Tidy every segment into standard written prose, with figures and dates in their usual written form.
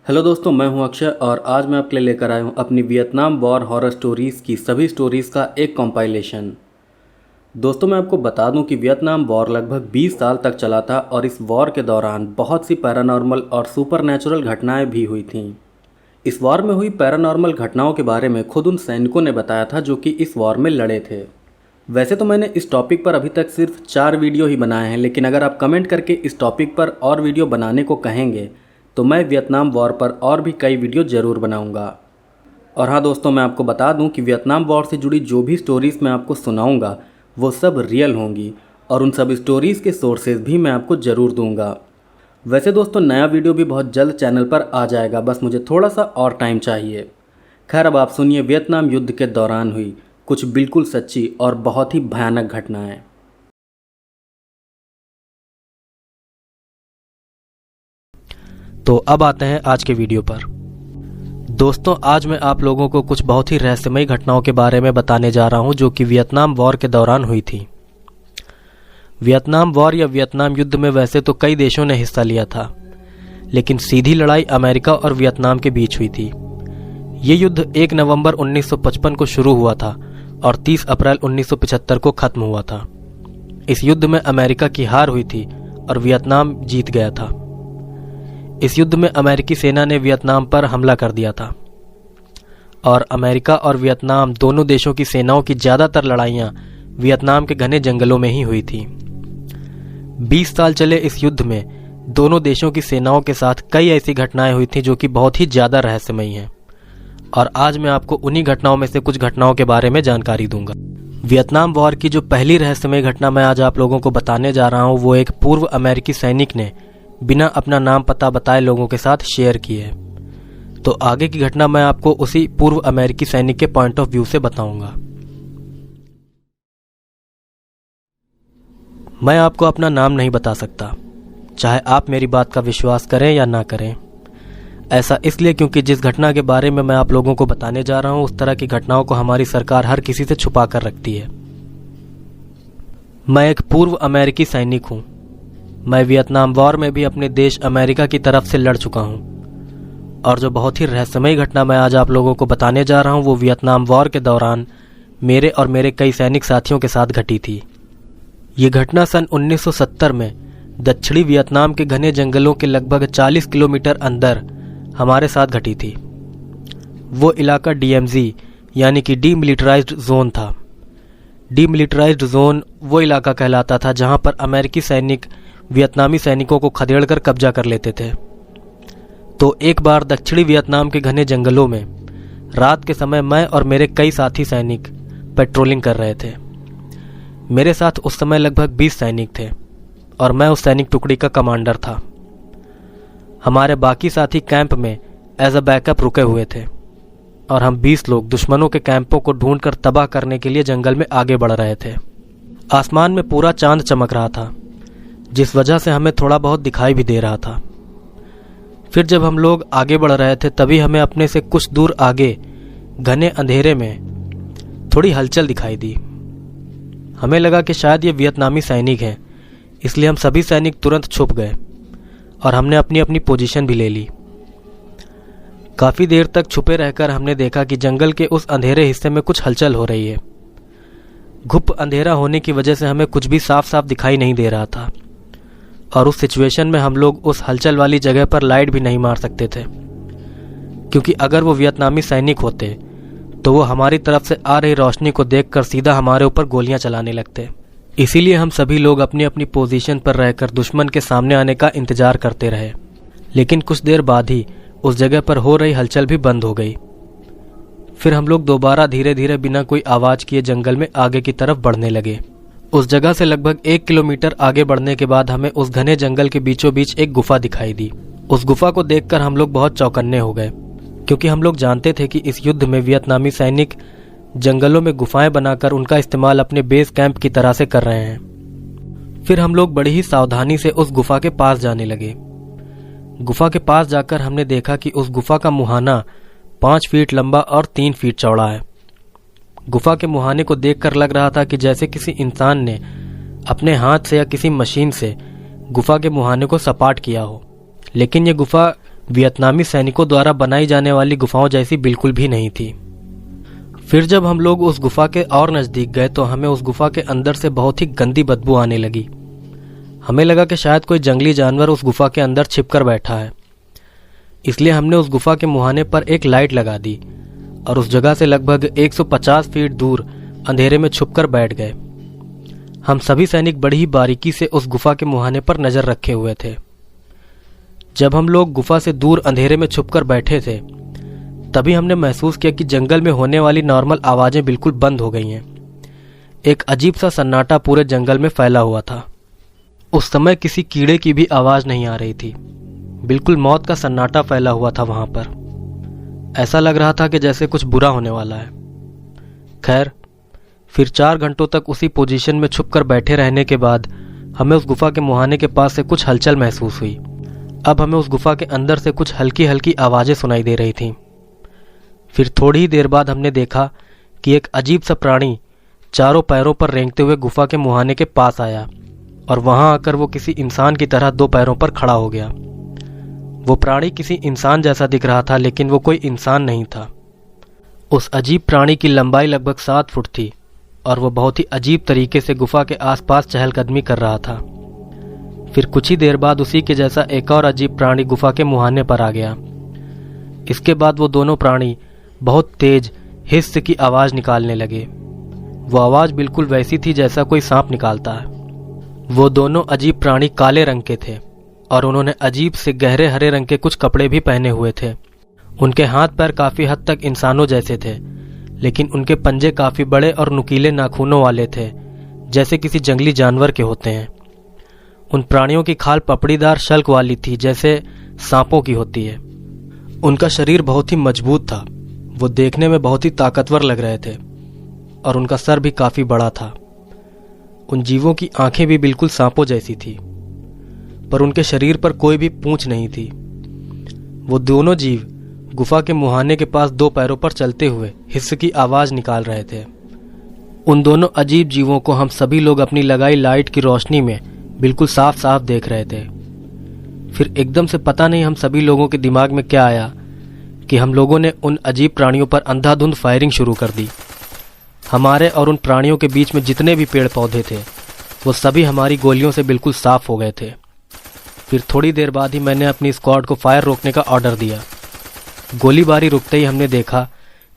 Hello दोस्तों, मैं हूं अक्षय और आज मैं आपके लिए लेकर आया हूं अपनी वियतनाम वॉर हॉरर स्टोरीज़ की सभी स्टोरीज़ का एक कंपाइलेशन। दोस्तों, मैं आपको बता दूं कि वियतनाम वॉर लगभग 20 साल तक चला था और इस वॉर के दौरान बहुत सी पैरानॉर्मल और सुपरनैचुरल घटनाएं भी हुई थीं। इस वॉर में हुई पैरानॉर्मल घटनाओं के बारे में खुद उन सैनिकों ने बताया था जो कि इस वॉर में लड़े थे। वैसे तो मैंने इस टॉपिक पर अभी तक सिर्फ 4 वीडियो ही बनाए हैं, लेकिन अगर आप कमेंट करके इस टॉपिक पर और वीडियो बनाने को कहेंगे तो मैं वियतनाम वॉर पर और भी कई वीडियो ज़रूर बनाऊंगा। और हाँ दोस्तों, मैं आपको बता दूं कि वियतनाम वॉर से जुड़ी जो भी स्टोरीज़ मैं आपको सुनाऊंगा वो सब रियल होंगी और उन सब स्टोरीज़ के सोर्सेज भी मैं आपको ज़रूर दूंगा। वैसे दोस्तों, नया वीडियो भी बहुत जल्द चैनल पर आ जाएगा, बस मुझे थोड़ा सा और टाइम चाहिए। खैर, अब आप सुनिए वियतनाम युद्ध के दौरान हुई कुछ बिल्कुल सच्ची और बहुत ही भयानक घटनाएं। तो अब आते हैं आज के वीडियो पर। दोस्तों, आज मैं आप लोगों को कुछ बहुत ही रहस्यमयी घटनाओं के बारे में बताने जा रहा हूं जो कि वियतनाम वॉर के दौरान हुई थी। वियतनाम वॉर या वियतनाम युद्ध में वैसे तो कई देशों ने हिस्सा लिया था, लेकिन सीधी लड़ाई अमेरिका और वियतनाम के बीच हुई थी। ये युद्ध 1 नवंबर 1955 को शुरू हुआ था और 30 अप्रैल 1975 को खत्म हुआ था। इस युद्ध में अमेरिका की हार हुई थी और वियतनाम जीत गया था। इस युद्ध में अमेरिकी सेना ने वियतनाम पर हमला कर दिया था और अमेरिका और वियतनाम दोनों देशों की सेनाओं की ज्यादातर लड़ाइयां वियतनाम के घने जंगलों में ही हुई थी। 20 साल चले इस युद्ध में दोनों देशों की सेनाओं के साथ कई ऐसी घटनाएं हुई थी जो कि बहुत ही ज्यादा रहस्यमयी हैं, और आज मैं आपको उन्हीं घटनाओं में से कुछ घटनाओं के बारे में जानकारी दूंगा। वियतनाम वॉर की जो पहली रहस्यमयी घटना मैं आज आप लोगों को बताने जा रहा हूं वो एक पूर्व अमेरिकी सैनिक ने बिना अपना नाम पता बताए लोगों के साथ शेयर की है। तो आगे की घटना मैं आपको उसी पूर्व अमेरिकी सैनिक के पॉइंट ऑफ व्यू से बताऊंगा। मैं आपको अपना नाम नहीं बता सकता, चाहे आप मेरी बात का विश्वास करें या ना करें। ऐसा इसलिए क्योंकि जिस घटना के बारे में मैं आप लोगों को बताने जा रहा हूं उस तरह की घटनाओं को हमारी सरकार हर किसी से छुपा कर रखती है। मैं एक पूर्व अमेरिकी सैनिक हूं। मैं वियतनाम वॉर में भी अपने देश अमेरिका की तरफ से लड़ चुका हूं, और जो बहुत ही रहस्यमयी घटना मैं आज आप लोगों को बताने जा रहा हूं वो वियतनाम वॉर के दौरान मेरे और मेरे कई सैनिक साथियों के साथ घटी थी। ये घटना सन 1970 में दक्षिणी वियतनाम के घने जंगलों के लगभग 40 किलोमीटर अंदर हमारे साथ घटी थी। वो इलाका DMZ यानी कि डीमिलिटराइज्ड जोन था। डीमिलिटराइज्ड जोन वो इलाका कहलाता था जहां पर अमेरिकी सैनिक वियतनामी सैनिकों को खदेड़कर कब्जा कर लेते थे। तो एक बार दक्षिणी वियतनाम के घने जंगलों में रात के समय मैं और मेरे कई साथी सैनिक पेट्रोलिंग कर रहे थे। मेरे साथ उस समय लगभग 20 सैनिक थे और मैं उस सैनिक टुकड़ी का कमांडर था। हमारे बाकी साथी कैंप में एज अ बैकअप रुके हुए थे और हम 20 लोग दुश्मनों के कैंपों को ढूंढकर तबाह करने के लिए जंगल में आगे बढ़ रहे थे। आसमान में पूरा चांद चमक रहा था, जिस वजह से हमें थोड़ा बहुत दिखाई भी दे रहा था। फिर जब हम लोग आगे बढ़ रहे थे तभी हमें अपने से कुछ दूर आगे घने अंधेरे में थोड़ी हलचल दिखाई दी। हमें लगा कि शायद ये वियतनामी सैनिक हैं, इसलिए हम सभी सैनिक तुरंत छुप गए और हमने अपनी अपनी पोजीशन भी ले ली। काफी देर तक छुपे रहकर हमने देखा कि जंगल के उस अंधेरे हिस्से में कुछ हलचल हो रही है। घुप अंधेरा होने की वजह से हमें कुछ भी साफ साफ दिखाई नहीं दे रहा था, और उस सिचुएशन में हम लोग उस हलचल वाली जगह पर लाइट भी नहीं मार सकते थे, क्योंकि अगर वो वियतनामी सैनिक होते तो वो हमारी तरफ से आ रही रोशनी को देखकर सीधा हमारे ऊपर गोलियां चलाने लगते। इसीलिए हम सभी लोग अपनी अपनी पोजीशन पर रहकर दुश्मन के सामने आने का इंतजार करते रहे। लेकिन कुछ देर बाद ही उस जगह पर हो रही हलचल भी बंद हो गई। फिर हम लोग दोबारा धीरे धीरे बिना कोई आवाज किए जंगल में आगे की तरफ बढ़ने लगे। उस जगह से लगभग 1 किलोमीटर आगे बढ़ने के बाद हमें उस घने जंगल के बीचों बीच एक गुफा दिखाई दी। उस गुफा को देखकर हम लोग बहुत चौकन्ने हो गए, क्योंकि हम लोग जानते थे कि इस युद्ध में वियतनामी सैनिक जंगलों में गुफाएं बनाकर उनका इस्तेमाल अपने बेस कैंप की तरह से कर रहे हैं। फिर हम लोग बड़ी ही सावधानी से उस गुफा के पास जाने लगे। गुफा के पास जाकर हमने देखा कि उस गुफा का मुहाना 5 फीट लंबा और 3 फीट चौड़ा है। गुफा के मुहाने को देखकर लग रहा था कि जैसे किसी इंसान ने अपने हाथ से या किसी मशीन से गुफा के मुहाने को सपाट किया हो। लेकिन ये गुफा वियतनामी सैनिकों द्वारा बनाई जाने वाली गुफाओं जैसी बिल्कुल भी नहीं थी। फिर जब हम लोग उस गुफा के और नज़दीक गए तो हमें उस गुफा के अंदर से बहुत ही गंदी बदबू आने लगी। हमें लगा कि शायद कोई जंगली जानवर उस गुफा के अंदर छिपकर बैठा है, इसलिए हमने उस गुफा के मुहाने पर एक लाइट लगा दी और उस जगह से लगभग 150 फीट दूर अंधेरे में छुपकर बैठ गए। हम सभी सैनिक बड़ी ही बारीकी से उस गुफा के मुहाने पर नजर रखे हुए थे। जब हम लोग गुफा से दूर अंधेरे में छुपकर बैठे थे तभी हमने महसूस किया कि जंगल में होने वाली नॉर्मल आवाजें बिल्कुल बंद हो गई हैं। एक अजीब सा सन्नाटा पूरे जंगल में फैला हुआ था। उस समय किसी कीड़े की भी आवाज नहीं आ रही थी। बिल्कुल मौत का सन्नाटा फैला हुआ था वहां पर। ऐसा लग रहा था कि जैसे कुछ बुरा होने वाला है। खैर, फिर 4 घंटों तक उसी पोजीशन में छुपकर बैठे रहने के बाद हमें उस गुफा के मुहाने के पास से कुछ हलचल महसूस हुई। अब हमें उस गुफा के अंदर से कुछ हल्की हल्की आवाजें सुनाई दे रही थीं। फिर थोड़ी ही देर बाद हमने देखा कि एक अजीब सा प्राणी चारों पैरों पर रेंगते हुए गुफा के मुहाने के पास आया और वहां आकर वो किसी इंसान की तरह 2 पैरों पर खड़ा हो गया। वो प्राणी किसी इंसान जैसा दिख रहा था, लेकिन वो कोई इंसान नहीं था। उस अजीब प्राणी की लंबाई लगभग 7 फुट थी और वो बहुत ही अजीब तरीके से गुफा के आसपास चहलकदमी कर रहा था। फिर कुछ ही देर बाद उसी के जैसा एक और अजीब प्राणी गुफा के मुहाने पर आ गया। इसके बाद वो दोनों प्राणी बहुत तेज हिस्स की आवाज निकालने लगे। वो आवाज बिल्कुल वैसी थी जैसा कोई सांप निकालता है। वो दोनों अजीब प्राणी काले रंग के थे और उन्होंने अजीब से गहरे हरे रंग के कुछ कपड़े भी पहने हुए थे। उनके हाथ पैर काफी हद तक इंसानों जैसे थे, लेकिन उनके पंजे काफी बड़े और नुकीले नाखूनों वाले थे, जैसे किसी जंगली जानवर के होते हैं। उन प्राणियों की खाल पपड़ीदार शल्क वाली थी, जैसे सांपों की होती है। उनका शरीर बहुत ही मजबूत था। वो देखने में बहुत ही ताकतवर लग रहे थे और उनका सर भी काफी बड़ा था। उन जीवों की आंखें भी बिल्कुल सांपों जैसी थी, पर उनके शरीर पर कोई भी पूंछ नहीं थी। वो दोनों जीव गुफा के मुहाने के पास 2 पैरों पर चलते हुए हिस्स की आवाज निकाल रहे थे। उन दोनों अजीब जीवों को हम सभी लोग अपनी लगाई लाइट की रोशनी में बिल्कुल साफ साफ देख रहे थे। फिर एकदम से पता नहीं हम सभी लोगों के दिमाग में क्या आया कि हम लोगों ने उन अजीब प्राणियों पर अंधाधुंध फायरिंग शुरू कर दी। हमारे और उन प्राणियों के बीच में जितने भी पेड़ पौधे थे वो सभी हमारी गोलियों से बिल्कुल साफ हो गए थे। फिर थोड़ी देर बाद ही मैंने अपनी स्क्वाड को फायर रोकने का ऑर्डर दिया। गोलीबारी रुकते ही हमने देखा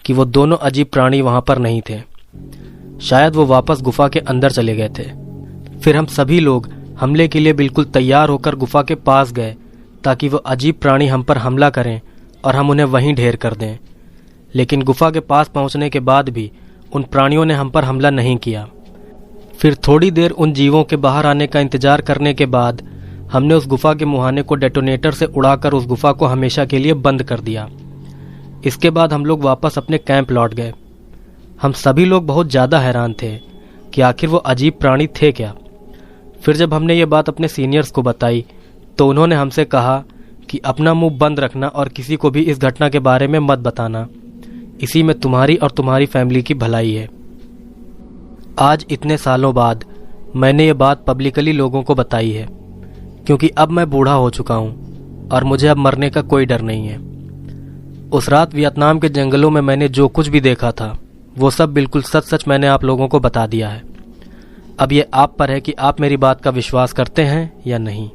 कि वो दोनों अजीब प्राणी वहां पर नहीं थे। शायद वो वापस गुफा के अंदर चले गए थे। फिर हम सभी लोग हमले के लिए बिल्कुल तैयार होकर गुफा के पास गए ताकि वो अजीब प्राणी हम पर हमला करें और हम उन्हें वहीं ढेर कर दें। लेकिन गुफा के पास पहुंचने के बाद भी उन प्राणियों ने हम पर हमला नहीं किया। फिर थोड़ी देर उन जीवों के बाहर आने का इंतजार करने के बाद हमने उस गुफा के मुहाने को डेटोनेटर से उड़ाकर उस गुफा को हमेशा के लिए बंद कर दिया। इसके बाद हम लोग वापस अपने कैंप लौट गए। हम सभी लोग बहुत ज़्यादा हैरान थे कि आखिर वो अजीब प्राणी थे क्या। फिर जब हमने ये बात अपने सीनियर्स को बताई तो उन्होंने हमसे कहा कि अपना मुंह बंद रखना और किसी को भी इस घटना के बारे में मत बताना। इसी में तुम्हारी और तुम्हारी फैमिली की भलाई है। आज इतने सालों बाद मैंने ये बात पब्लिकली लोगों को बताई है, क्योंकि अब मैं बूढ़ा हो चुका हूँ और मुझे अब मरने का कोई डर नहीं है। उस रात वियतनाम के जंगलों में मैंने जो कुछ भी देखा था वो सब बिल्कुल सच सच मैंने आप लोगों को बता दिया है। अब ये आप पर है कि आप मेरी बात का विश्वास करते हैं या नहीं।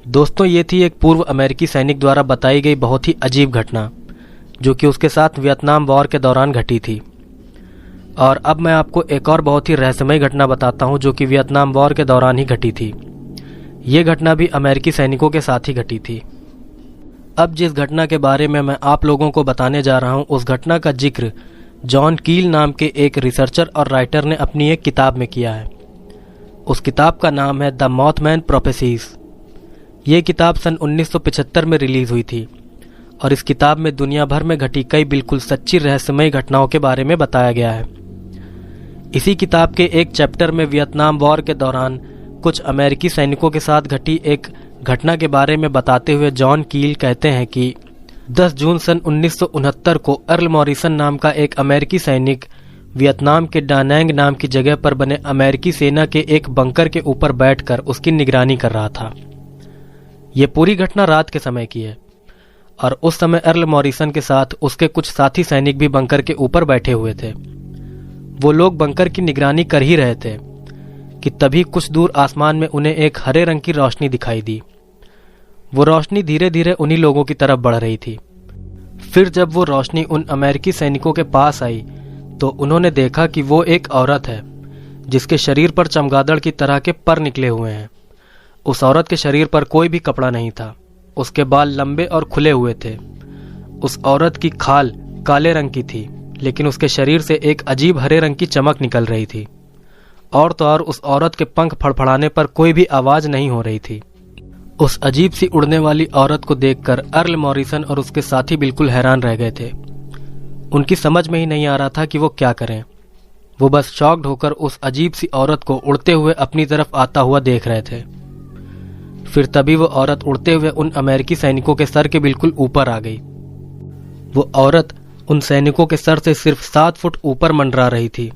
दोस्तों, ये थी एक पूर्व अमेरिकी सैनिक द्वारा बताई गई बहुत ही अजीब घटना जो कि उसके साथ वियतनाम वॉर के दौरान घटी थी। और अब मैं आपको एक और बहुत ही रहस्यमय घटना बताता हूं जो कि वियतनाम वॉर के दौरान ही घटी थी। ये घटना भी अमेरिकी सैनिकों के साथ ही घटी थी। अब जिस घटना के बारे में मैं आप लोगों को बताने जा रहा हूं उस घटना का जिक्र जॉन कील नाम के एक रिसर्चर और राइटर ने अपनी एक किताब में किया है। उस किताब का नाम है द मॉथमैन प्रोफेसीज। ये किताब सन 1975 में रिलीज हुई थी और इस किताब में दुनिया भर में घटी कई बिल्कुल सच्ची रहस्यमय घटनाओं के बारे में बताया गया है। इसी किताब के एक चैप्टर में वियतनाम वॉर के दौरान कुछ अमेरिकी सैनिकों के साथ घटी एक घटना के बारे में बताते हुए जॉन कील कहते हैं कि 10 जून सन 1969 को अर्ल मॉरिसन नाम का एक अमेरिकी सैनिक वियतनाम के डानैंग नाम की जगह पर बने अमेरिकी सेना के एक बंकर के ऊपर बैठकर उसकी निगरानी कर रहा था। ये पूरी घटना रात के समय की है और उस समय अर्ल मॉरिसन के साथ उसके कुछ साथी सैनिक भी बंकर के ऊपर बैठे हुए थे। वो लोग बंकर की निगरानी कर ही रहे थे कि तभी कुछ दूर आसमान में उन्हें एक हरे रंग की रोशनी दिखाई दी। वो रोशनी धीरे धीरे उन्हीं लोगों की तरफ बढ़ रही थी। फिर जब वो रोशनी उन अमेरिकी सैनिकों के पास आई तो उन्होंने देखा कि वो एक औरत है जिसके शरीर पर चमगादड़ की तरह के पर निकले हुए हैं। उस औरत के शरीर पर कोई भी कपड़ा नहीं था। उसके बाल लंबे और खुले हुए थे। उस औरत की खाल काले रंग की थी, लेकिन उसके शरीर से एक अजीब हरे रंग की चमक निकल रही थी। और तो और उस औरत के पंख फड़फड़ाने पर कोई भी आवाज नहीं हो रही थी। उस अजीब सी उड़ने वाली औरत को देखकर अर्ल मॉरिसन और उसके साथी बिल्कुल हैरान रह गए थे। उनकी समझ में ही नहीं आ रहा था कि वो क्या करें। वो बस शॉक्ड होकर उस अजीब सी औरत को उड़ते हुए अपनी तरफ आता हुआ देख रहे थे। फिर तभी वो औरत उड़ते हुए उन अमेरिकी सैनिकों के सर के बिल्कुल ऊपर आ गई। वो औरत उन सैनिकों के सर से सिर्फ 7 फुट ऊपर मंडरा रही थी।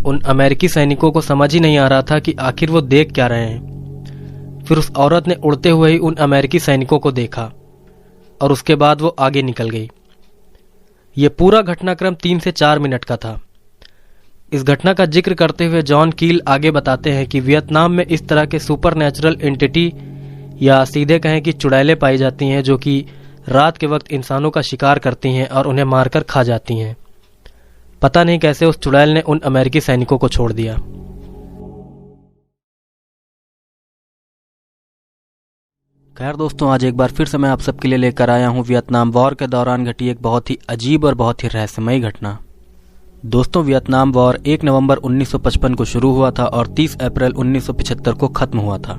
उन अमेरिकी सैनिकों को समझ ही नहीं आ रहा था कि आखिर वो देख क्या रहे हैं। फिर उस औरत ने उड़ते हुए ही उन अमेरिकी सैनिकों को देखा और उसके बाद वो आगे निकल गई। ये पूरा घटनाक्रम 3 से 4 मिनट का था। इस घटना का जिक्र करते हुए जॉन कील आगे बताते हैं कि वियतनाम में इस तरह के सुपरनैचुरल एंटिटी या सीधे कहें कि चुड़ैलें पाई जाती हैं जो कि रात के वक्त इंसानों का शिकार करती हैं और उन्हें मारकर खा जाती हैं। पता नहीं कैसे उस चुड़ैल ने उन अमेरिकी सैनिकों को छोड़ दिया। खैर दोस्तों, आज एक बार फिर से मैं आप सबके लिए लेकर आया हूं वियतनाम वॉर के दौरान घटी एक बहुत ही अजीब और बहुत ही रहस्यमयी घटना। दोस्तों, वियतनाम वॉर 1 नवंबर 1955 को शुरू हुआ था और 30 अप्रैल 1975 को खत्म हुआ था।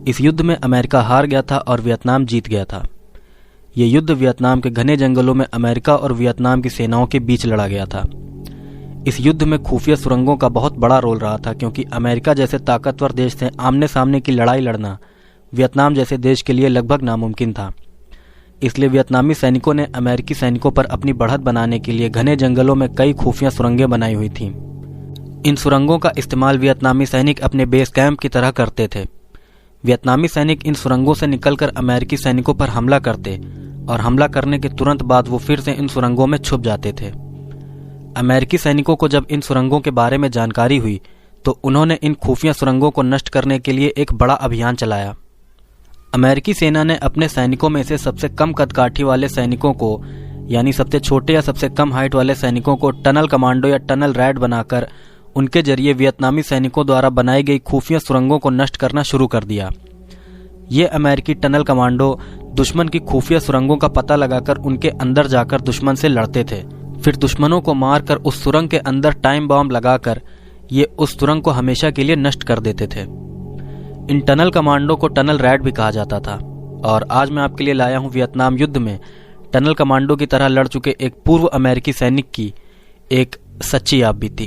इस युद्ध में अमेरिका हार गया था और वियतनाम जीत गया था। ये युद्ध वियतनाम के घने जंगलों में अमेरिका और वियतनाम की सेनाओं के बीच लड़ा गया था। इस युद्ध में खुफिया सुरंगों का बहुत बड़ा रोल रहा था, क्योंकि अमेरिका जैसे ताकतवर देश से आमने सामने की लड़ाई लड़ना वियतनाम जैसे देश के लिए लगभग नामुमकिन था। इसलिए वियतनामी सैनिकों ने अमेरिकी सैनिकों पर अपनी बढ़त बनाने के लिए घने जंगलों में कई खुफिया सुरंगें बनाई हुई थीं। इन सुरंगों का इस्तेमाल वियतनामी सैनिक अपने बेस कैंप की तरह करते थे। वियतनामी सैनिक इन सुरंगों से निकलकर अमेरिकी सैनिकों पर हमला करते और हमला करने के तुरंत बाद वो फिर से इन सुरंगों में छुप जाते थे। अमेरिकी सैनिकों को जब इन सुरंगों के बारे में जानकारी हुई तो उन्होंने इन खुफिया सुरंगों को नष्ट करने के लिए एक बड़ा अभियान चलाया। अमेरिकी सेना ने अपने सैनिकों में से सबसे कम कदकाठी वाले सैनिकों को, यानी सबसे छोटे या सबसे कम हाइट वाले सैनिकों को टनल कमांडो या टनल रैड बनाकर उनके जरिए वियतनामी सैनिकों द्वारा बनाई गई खुफिया सुरंगों को नष्ट करना शुरू कर दिया। ये अमेरिकी टनल कमांडो दुश्मन की खुफिया सुरंगों का पता लगाकर उनके अंदर जाकर दुश्मन से लड़ते थे। फिर दुश्मनों को मारकर उस सुरंग के अंदर टाइम बॉम्ब लगाकर ये उस सुरंग को हमेशा के लिए नष्ट कर देते थे। इन टनल कमांडो को टनल रैड भी कहा जाता था। और आज मैं आपके लिए लाया हूं वियतनाम युद्ध में टनल कमांडो की तरह लड़ चुके एक पूर्व अमेरिकी सैनिक की एक सच्ची आप बीती।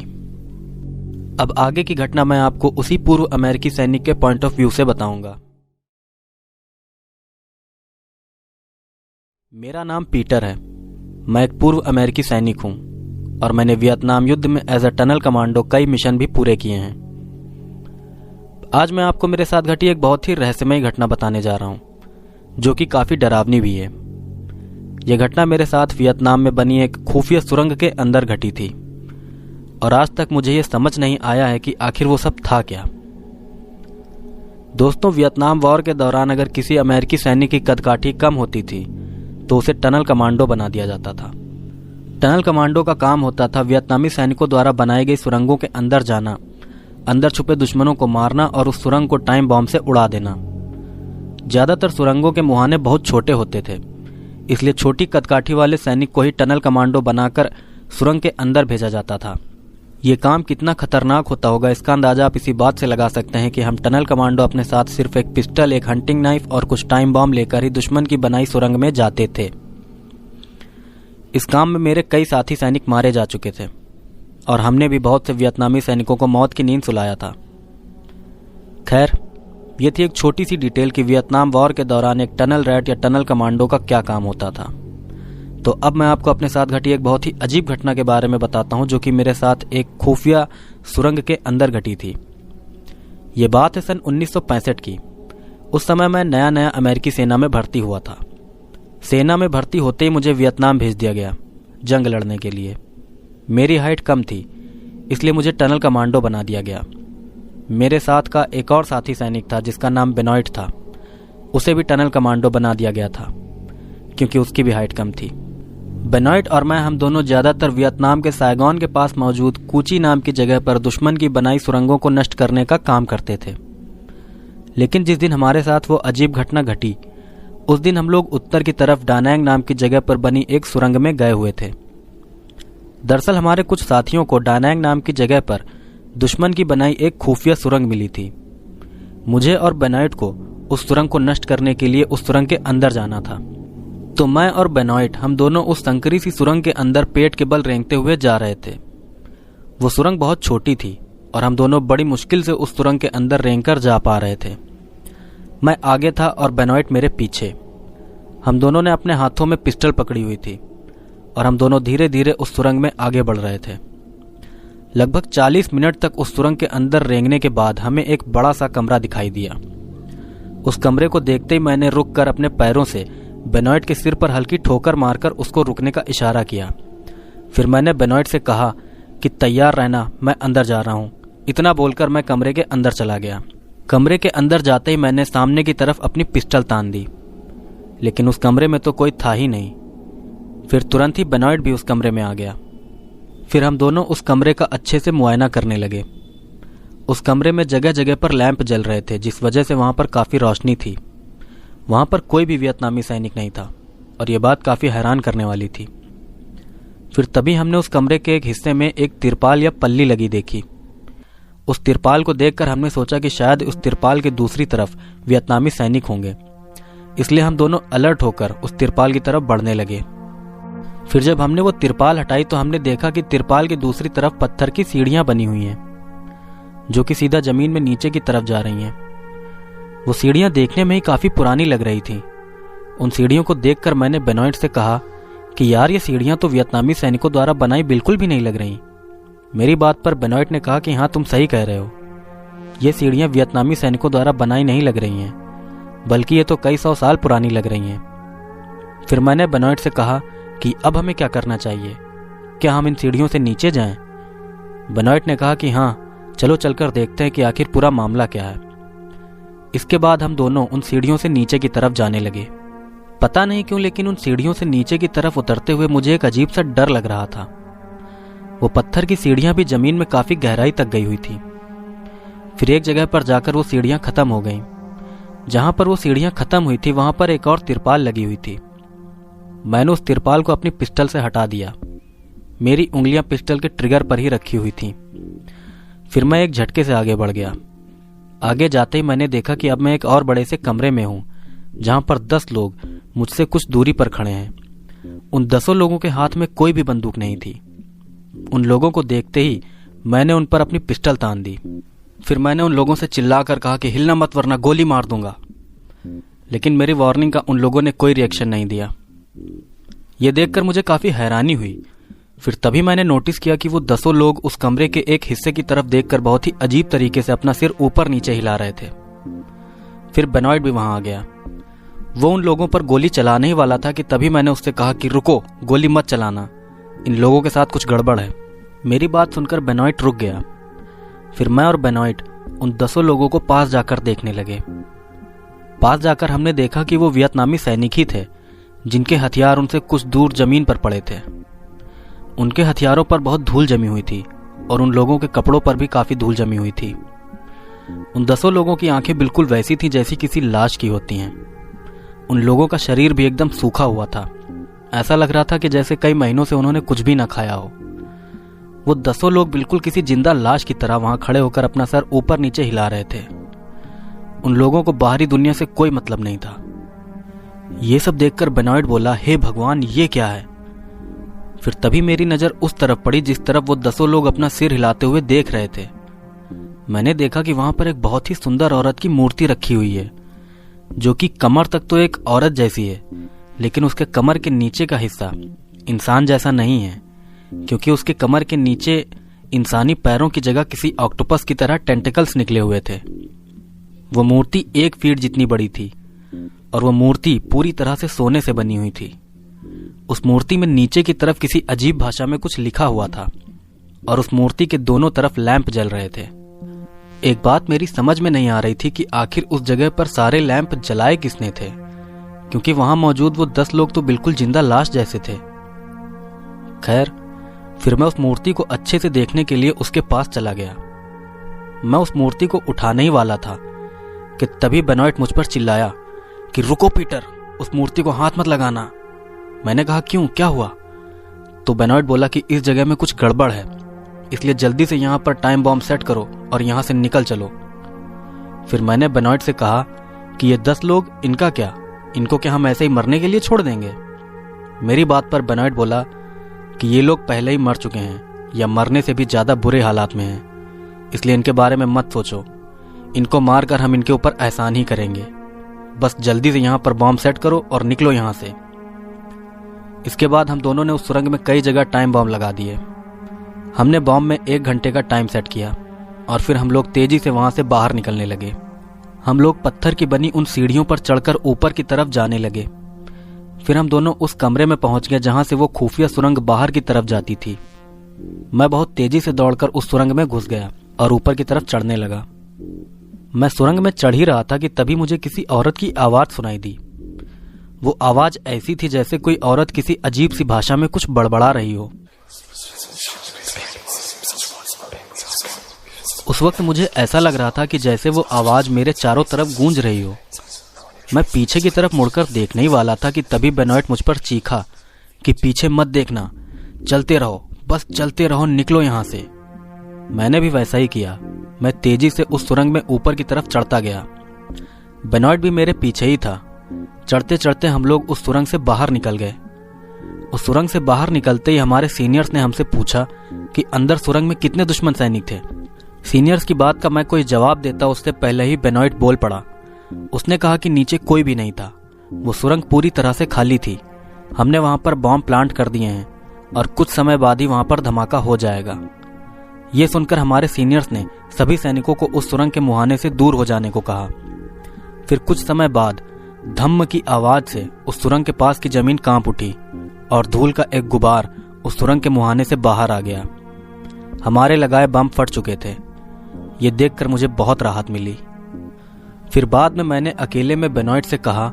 अब आगे की घटना मैं आपको उसी पूर्व अमेरिकी सैनिक के पॉइंट ऑफ व्यू से बताऊंगा। मेरा नाम पीटर है। मैं एक पूर्व अमेरिकी सैनिक हूं और मैंने वियतनाम युद्ध में एज अ टनल कमांडो कई मिशन भी पूरे किए हैं। आज मैं आपको मेरे साथ घटी एक बहुत ही रहस्यमयी घटना बताने जा रहा हूं, जो कि काफी डरावनी भी है। यह घटना मेरे साथ वियतनाम में बनी एक खुफिया सुरंग के अंदर घटी थी और आज तक मुझे यह समझ नहीं आया है कि आखिर वो सब था क्या। दोस्तों, वियतनाम वॉर के दौरान अगर किसी अमेरिकी सैनिक की कदकाठी कम होती थी तो उसे टनल कमांडो बना दिया जाता था। टनल कमांडो का काम होता था वियतनामी सैनिकों द्वारा बनाई गई सुरंगों के अंदर जाना, अंदर छुपे दुश्मनों को मारना और उस सुरंग को टाइम बॉम्ब से उड़ा देना। ज्यादातर सुरंगों के मुहाने बहुत छोटे होते थे, इसलिए छोटी कदकाठी वाले सैनिक को ही टनल कमांडो बनाकर सुरंग के अंदर भेजा जाता था। ये काम कितना खतरनाक होता होगा इसका अंदाजा आप इसी बात से लगा सकते हैं कि हम टनल कमांडो अपने साथ सिर्फ एक पिस्टल, एक हंटिंग नाइफ और कुछ टाइम बॉम्ब लेकर ही दुश्मन की बनाई सुरंग में जाते थे। इस काम में मेरे कई साथी सैनिक मारे जा चुके थे और हमने भी बहुत से वियतनामी सैनिकों को मौत की नींद सुलाया था। खैर, ये थी एक छोटी सी डिटेल कि वियतनाम वॉर के दौरान एक टनल रैट या टनल कमांडो का क्या काम होता था। तो अब मैं आपको अपने साथ घटी एक बहुत ही अजीब घटना के बारे में बताता हूं, जो कि मेरे साथ एक खुफिया सुरंग के अंदर घटी थी। ये बात है सन 1965 की। उस समय मैं नया नया अमेरिकी सेना में भर्ती हुआ था। सेना में भर्ती होते ही मुझे वियतनाम भेज दिया गया जंग लड़ने के लिए। मेरी हाइट कम थी, इसलिए मुझे टनल कमांडो बना दिया गया। मेरे साथ का एक और साथी सैनिक था जिसका नाम बेनॉइट था, उसे भी टनल कमांडो बना दिया गया था क्योंकि उसकी भी हाइट कम थी। बेनॉइट और मैं हम दोनों ज़्यादातर वियतनाम के साइगॉन के पास मौजूद कूची नाम की जगह पर दुश्मन की बनाई सुरंगों को नष्ट करने का काम करते थे। लेकिन जिस दिन हमारे साथ वो अजीब घटना घटी, उस दिन हम लोग उत्तर की तरफ डानैंग नाम की जगह पर बनी एक सुरंग में गए हुए थे। दरअसल हमारे कुछ साथियों को डानैंग नाम की जगह पर दुश्मन की बनाई एक खुफिया सुरंग मिली थी। मुझे और बेनॉइट को उस सुरंग को नष्ट करने के लिए उस सुरंग के अंदर जाना था। तो मैं और बेनॉइट हम दोनों उस संकरी सी सुरंग के अंदर पेट के बल रेंगते हुए जा रहे थे। वो सुरंग बहुत छोटी थी और हम दोनों बड़ी मुश्किल से उस सुरंग के अंदर रेंगकर जा पा रहे थे। मैं आगे था और बेनॉइट मेरे पीछे। हम दोनों ने अपने हाथों में पिस्टल पकड़ी हुई थी और हम दोनों धीरे धीरे उस सुरंग में आगे बढ़ रहे थे। लगभग 40 मिनट तक उस सुरंग के अंदर रेंगने के बाद हमें एक बड़ा सा कमरा दिखाई दिया। उस कमरे को देखते ही मैंने रुक कर अपने पैरों से बेनॉइट के सिर पर हल्की ठोकर मारकर उसको रुकने का इशारा किया। फिर मैंने बेनॉइट से कहा कि तैयार रहना, मैं अंदर जा रहा हूं। इतना बोलकर मैं कमरे के अंदर चला गया। कमरे के अंदर जाते ही मैंने सामने की तरफ अपनी पिस्टल तान दी, लेकिन उस कमरे में तो कोई था ही नहीं। फिर तुरंत ही बेनॉइट भी उस कमरे में आ गया। फिर हम दोनों उस कमरे का अच्छे से मुआयना करने लगे। उस कमरे में जगह जगह पर लैंप जल रहे थे, जिस वजह से वहां पर काफ़ी रोशनी थी। वहां पर कोई भी वियतनामी सैनिक नहीं था और यह बात काफ़ी हैरान करने वाली थी। फिर तभी हमने उस कमरे के एक हिस्से में एक तिरपाल या पल्ली लगी देखी। उस तिरपाल को देखकर हमने सोचा कि शायद उस तिरपाल के दूसरी तरफ वियतनामी सैनिक होंगे, इसलिए हम दोनों अलर्ट होकर उस तिरपाल की तरफ बढ़ने लगे। फिर जब हमने वो तिरपाल हटाई तो हमने देखा कि तिरपाल की दूसरी तरफ पत्थर की सीढ़ियां बनी हुई हैं, जो कि सीधा जमीन में नीचे की तरफ जा रही हैं। वो सीढ़ियां देखने में ही काफी पुरानी लग रही थी। उन सीढ़ियों को देखकर मैंने बेनॉइट से कहा कि यार, ये सीढ़ियां तो वियतनामी सैनिकों द्वारा बनाई बिल्कुल भी नहीं लग रही। मेरी बात पर बेनॉइट ने कहा कि हाँ, तुम सही कह रहे हो, ये सीढ़ियां वियतनामी सैनिकों द्वारा बनाई नहीं लग रही हैं, बल्कि ये तो कई 100 साल पुरानी लग रही हैं। फिर मैंने बेनॉइट से कहा कि अब हमें क्या करना चाहिए, क्या हम इन सीढ़ियों से नीचे जाएं? बेनॉइट ने कहा कि हाँ, चलो चलकर देखते हैं कि आखिर पूरा मामला क्या है। इसके बाद हम दोनों उन सीढ़ियों से नीचे की तरफ जाने लगे। पता नहीं क्यों, लेकिन उन सीढ़ियों से नीचे की तरफ उतरते हुए मुझे एक अजीब सा डर लग रहा था। वो पत्थर की सीढ़ियां भी जमीन में काफी गहराई तक गई हुई थी। फिर एक जगह पर जाकर वो सीढ़ियां खत्म हो गईं। जहां पर वो सीढ़ियां खत्म हुई थी वहां पर एक और तिरपाल लगी हुई थी। मैंने उस तिरपाल को अपनी पिस्टल से हटा दिया। मेरी उंगलियां पिस्टल के ट्रिगर पर ही रखी हुई थीं। फिर मैं एक झटके से आगे बढ़ गया। आगे जाते ही मैंने देखा कि अब मैं एक और बड़े से कमरे में हूं, जहां पर 10 लोग मुझसे कुछ दूरी पर खड़े हैं। उन 10 लोगों के हाथ में कोई भी बंदूक नहीं थी। उन लोगों को देखते ही मैंने उन पर अपनी पिस्टल तान दी। फिर मैंने उन लोगों से चिल्लाकर कहा कि हिलना मत वरना गोली मार दूंगा। लेकिन मेरी वार्निंग का उन लोगों ने कोई रिएक्शन नहीं दिया। यह देखकर मुझे काफी हैरानी हुई। फिर तभी मैंने नोटिस किया कि वो 10 लोग उस कमरे के एक हिस्से की तरफ देखकर बहुत ही अजीब तरीके से अपना सिर ऊपर नीचे हिला रहे थे। फिर बेनॉइट भी वहां आ गया। वो उन लोगों पर गोली चलाने ही वाला था कि तभी मैंने उससे कहा कि रुको, गोली मत चलाना, इन लोगों के साथ कुछ गड़बड़ है। मेरी बात सुनकर बेनॉइट रुक गया। फिर मैं और बेनॉइट उन 10 लोगों को पास जाकर देखने लगे। पास जाकर हमने देखा कि वो वियतनामी सैनिक ही थे, जिनके हथियार उनसे कुछ दूर जमीन पर पड़े थे। उनके हथियारों पर बहुत धूल जमी हुई थी और उन लोगों के कपड़ों पर भी काफी धूल जमी हुई थी। उन 10 लोगों की आंखें बिल्कुल वैसी थी जैसी किसी लाश की होती हैं। उन लोगों का शरीर भी एकदम सूखा हुआ था। ऐसा लग रहा था कि जैसे कई महीनों से उन्होंने कुछ भी ना खाया हो। वो 10 लोग बिल्कुल किसी जिंदा लाश की तरह वहां खड़े होकर अपना सर ऊपर नीचे हिला रहे थे। उन लोगों को बाहरी दुनिया से कोई मतलब नहीं था। ये सब देखकर बेनॉइट बोला, हे भगवान, ये क्या है? फिर तभी मेरी नजर उस तरफ पड़ी जिस तरफ वो 10 लोग अपना सिर हिलाते हुए देख रहे थे। मैंने देखा कि वहां पर एक बहुत ही सुंदर औरत की मूर्ति रखी हुई है, जो कि कमर तक तो एक औरत जैसी है, लेकिन उसके कमर के नीचे का हिस्सा इंसान जैसा नहीं है, क्योंकि उसके कमर के नीचे इंसानी पैरों की जगह किसी ऑक्टोपस की तरह टेंटिकल्स निकले हुए थे। वो मूर्ति 1 फीट जितनी बड़ी थी और वो मूर्ति पूरी तरह से सोने से बनी हुई थी। उस मूर्ति में नीचे की तरफ किसी अजीब भाषा में कुछ लिखा हुआ था और उस मूर्ति के दोनों तरफ लैंप जल रहे थे। एक बात मेरी समझ में नहीं आ रही थी कि आखिर उस जगह पर सारे लैंप जलाए किसने थे, क्योंकि वहां मौजूद वो 10 लोग तो बिल्कुल जिंदा लाश जैसे थे। खैर, फिर मैं उस मूर्ति को अच्छे से देखने के लिए उसके पास चला गया। मैं उस मूर्ति को उठाने ही वाला था कि तभी बेनॉइट मुझ पर चिल्लाया कि रुको पीटर, उस मूर्ति को हाथ मत लगाना। मैंने कहा क्यों, क्या हुआ? तो बेनॉइट बोला कि इस जगह में कुछ गड़बड़ है, इसलिए जल्दी से यहाँ पर टाइम बॉम्ब सेट करो और यहाँ से निकल चलो। फिर मैंने बेनॉइट से कहा कि ये 10 लोग, इनका क्या? इनको क्या हम ऐसे ही मरने के लिए छोड़ देंगे? मेरी बात पर बेनॉइट बोला कि ये लोग पहले ही मर चुके हैं या मरने से भी ज़्यादा बुरे हालात में हैं, इसलिए इनके बारे में मत सोचो। इनको मारकर हम इनके ऊपर एहसान ही करेंगे। बस जल्दी से यहाँ पर बॉम्ब सेट करो और निकलो यहाँ से। इसके बाद हम दोनों ने उस सुरंग में कई जगह टाइम बॉम्ब लगा दिए। हमने बॉम्ब में 1 घंटे का टाइम सेट किया और फिर हम लोग तेजी से वहां से बाहर निकलने लगे। हम लोग पत्थर की बनी उन सीढ़ियों पर चढ़कर ऊपर की तरफ जाने लगे। फिर हम दोनों उस कमरे में पहुंच गए जहां से वो खुफिया सुरंग बाहर की तरफ जाती थी। मैं बहुत तेजी से दौड़कर उस सुरंग में घुस गया और ऊपर की तरफ चढ़ने लगा। मैं सुरंग में चढ़ ही रहा था कि तभी मुझे किसी औरत की आवाज सुनाई दी। वो आवाज ऐसी थी जैसे कोई औरत किसी अजीब सी भाषा में कुछ बड़बड़ा रही हो। उस वक्त मुझे ऐसा लग रहा था कि जैसे वो आवाज मेरे चारों तरफ गूंज रही हो। मैं पीछे की तरफ मुड़कर देखने ही वाला था कि तभी बेनॉइट मुझ पर चीखा कि पीछे मत देखना, चलते रहो, बस चलते रहो, निकलो यहाँ से। मैंने भी वैसा ही किया। मैं तेजी से उस सुरंग में ऊपर की तरफ चढ़ता गया। बेनॉइट भी मेरे पीछे ही था। चढ़ते चढ़ते हम लोग उस सुरंग से बाहर निकल गए। उस सुरंग से बाहर निकलते ही हमारे सीनियर्स ने हमसे पूछा कि अंदर सुरंग में कितने दुश्मन सैनिक थे। सीनियर्स की बात का मैं कोई जवाब देता उससे पहले ही बेनॉइट बोल पड़ा। उसने कहा कि नीचे कोई भी नहीं था, वो सुरंग पूरी तरह से खाली थी। हमने वहां पर बॉम्ब प्लांट कर दिए हैं और कुछ समय बाद ही वहां पर धमाका हो जाएगा। ये सुनकर हमारे सीनियर्स ने सभी सैनिकों को उस सुरंग के मुहाने से दूर हो जाने को कहा। फिर कुछ समय बाद धम्म की आवाज से उस सुरंग के पास की जमीन कांप उठी और धूल का एक गुबार उस सुरंग के मुहाने से बाहर आ गया। हमारे लगाए बम फट चुके थे। ये देखकर मुझे बहुत राहत मिली। फिर बाद में मैंने अकेले में बेनॉइट से कहा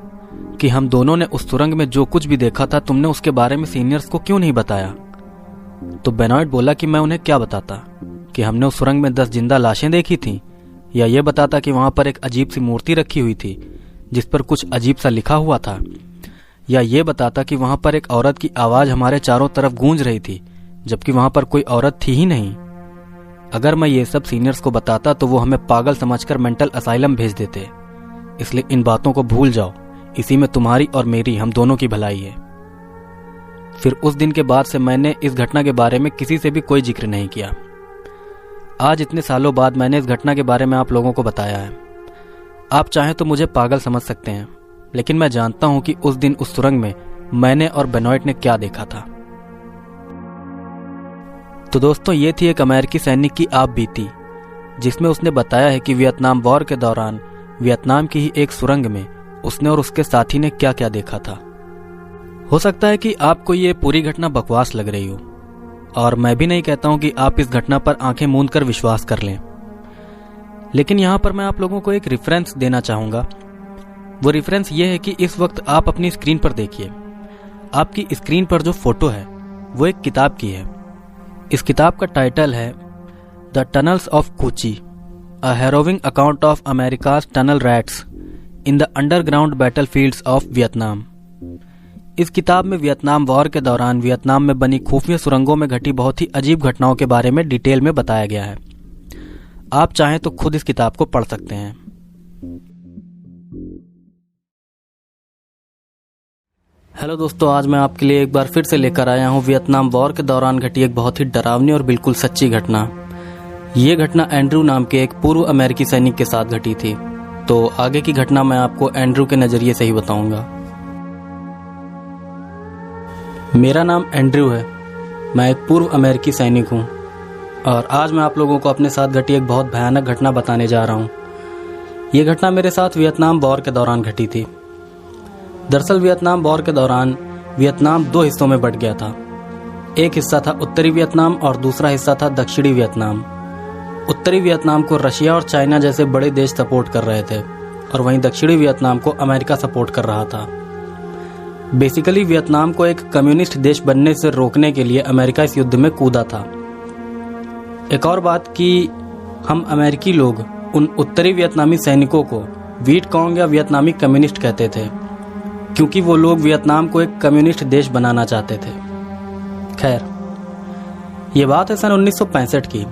कि हम दोनों ने उस सुरंग में जो कुछ भी देखा था, तुमने उसके बारे में सीनियर्स को क्यों नहीं बताया? तो बेनॉइट बोला कि मैं उन्हें क्या बताता, कि हमने उस सुरंग में 10 जिंदा लाशें देखी थीं, या ये बताता कि वहां पर एक अजीब सी मूर्ति रखी हुई थी जिस पर कुछ अजीब सा लिखा हुआ था, या ये बताता कि वहां पर एक औरत की आवाज हमारे चारों तरफ गूंज रही थी जबकि वहां पर कोई औरत थी ही नहीं। अगर मैं ये सब सीनियर्स को बताता तो वो हमें पागल समझकर मेंटल असाइलम भेज देते। इसलिए इन बातों को भूल जाओ, इसी में तुम्हारी और मेरी, हम दोनों की भलाई है। फिर उस दिन के बाद से मैंने इस घटना के बारे में किसी से भी कोई जिक्र नहीं किया। आज इतने सालों बाद मैंने इस घटना के बारे में आप लोगों को बताया है। आप चाहें तो मुझे पागल समझ सकते हैं, लेकिन मैं जानता हूं कि उस दिन उस सुरंग में मैंने और बेनॉइट ने क्या देखा था। तो दोस्तों, ये थी एक अमेरिकी सैनिक की आप बीती, जिसमें उसने बताया है कि वियतनाम वॉर के दौरान वियतनाम की ही एक सुरंग में उसने और उसके साथी ने क्या क्या देखा था। हो सकता है कि आपको ये पूरी घटना बकवास लग रही हो, और मैं भी नहीं कहता हूं कि आप इस घटना पर आंखें मूंद कर विश्वास कर लें, लेकिन यहां पर मैं आप लोगों को एक रेफरेंस देना चाहूंगा। वो रेफरेंस ये है कि इस वक्त आप अपनी स्क्रीन पर देखिए। आपकी स्क्रीन पर जो फोटो है वो एक किताब की है। इस किताब का टाइटल है the tunnels of Cu Chi, a harrowing account of America's tunnel rats in the underground battlefields of Vietnam. इस किताब में वियतनाम वॉर के दौरान वियतनाम में बनी खुफिया सुरंगों में घटी बहुत ही अजीब घटनाओं के बारे में डिटेल में बताया गया है। आप चाहें तो खुद इस किताब को पढ़ सकते हैं। हेलो दोस्तों, आज मैं आपके लिए एक बार फिर से लेकर आया हूं वियतनाम वॉर के दौरान घटी एक बहुत ही डरावनी और बिल्कुल सच्ची घटना। ये घटना एंड्रू नाम के एक पूर्व अमेरिकी सैनिक के साथ घटी थी। तो आगे की घटना मैं आपको एंड्रू के नजरिए से ही बताऊंगा। मेरा नाम एंड्रू है, मैं एक पूर्व अमेरिकी सैनिक हूं और आज मैं आप लोगों को अपने साथ घटी एक बहुत भयानक घटना बताने जा रहा हूं। ये घटना मेरे साथ वियतनाम वॉर के दौरान घटी थी। दरअसल वियतनाम वॉर के दौरान वियतनाम 2 हिस्सों में बंट गया था। एक हिस्सा था उत्तरी वियतनाम और दूसरा हिस्सा था दक्षिणी वियतनाम। उत्तरी वियतनाम को रशिया और चाइना जैसे बड़े देश सपोर्ट कर रहे थे और वहीं दक्षिणी वियतनाम को अमेरिका सपोर्ट कर रहा था। बेसिकली वियतनाम को एक कम्युनिस्ट देश बनने से रोकने के लिए अमेरिका इस युद्ध में कूदा था। एक और बात कि हम अमेरिकी लोग उन उत्तरी वियतनामी सैनिकों को वियटकॉन्ग या वियतनामी कम्युनिस्ट कहते थे, क्योंकि वो लोग वियतनाम को एक कम्युनिस्ट देश बनाना चाहते थे। खैर, ये बात है सन 1965 की।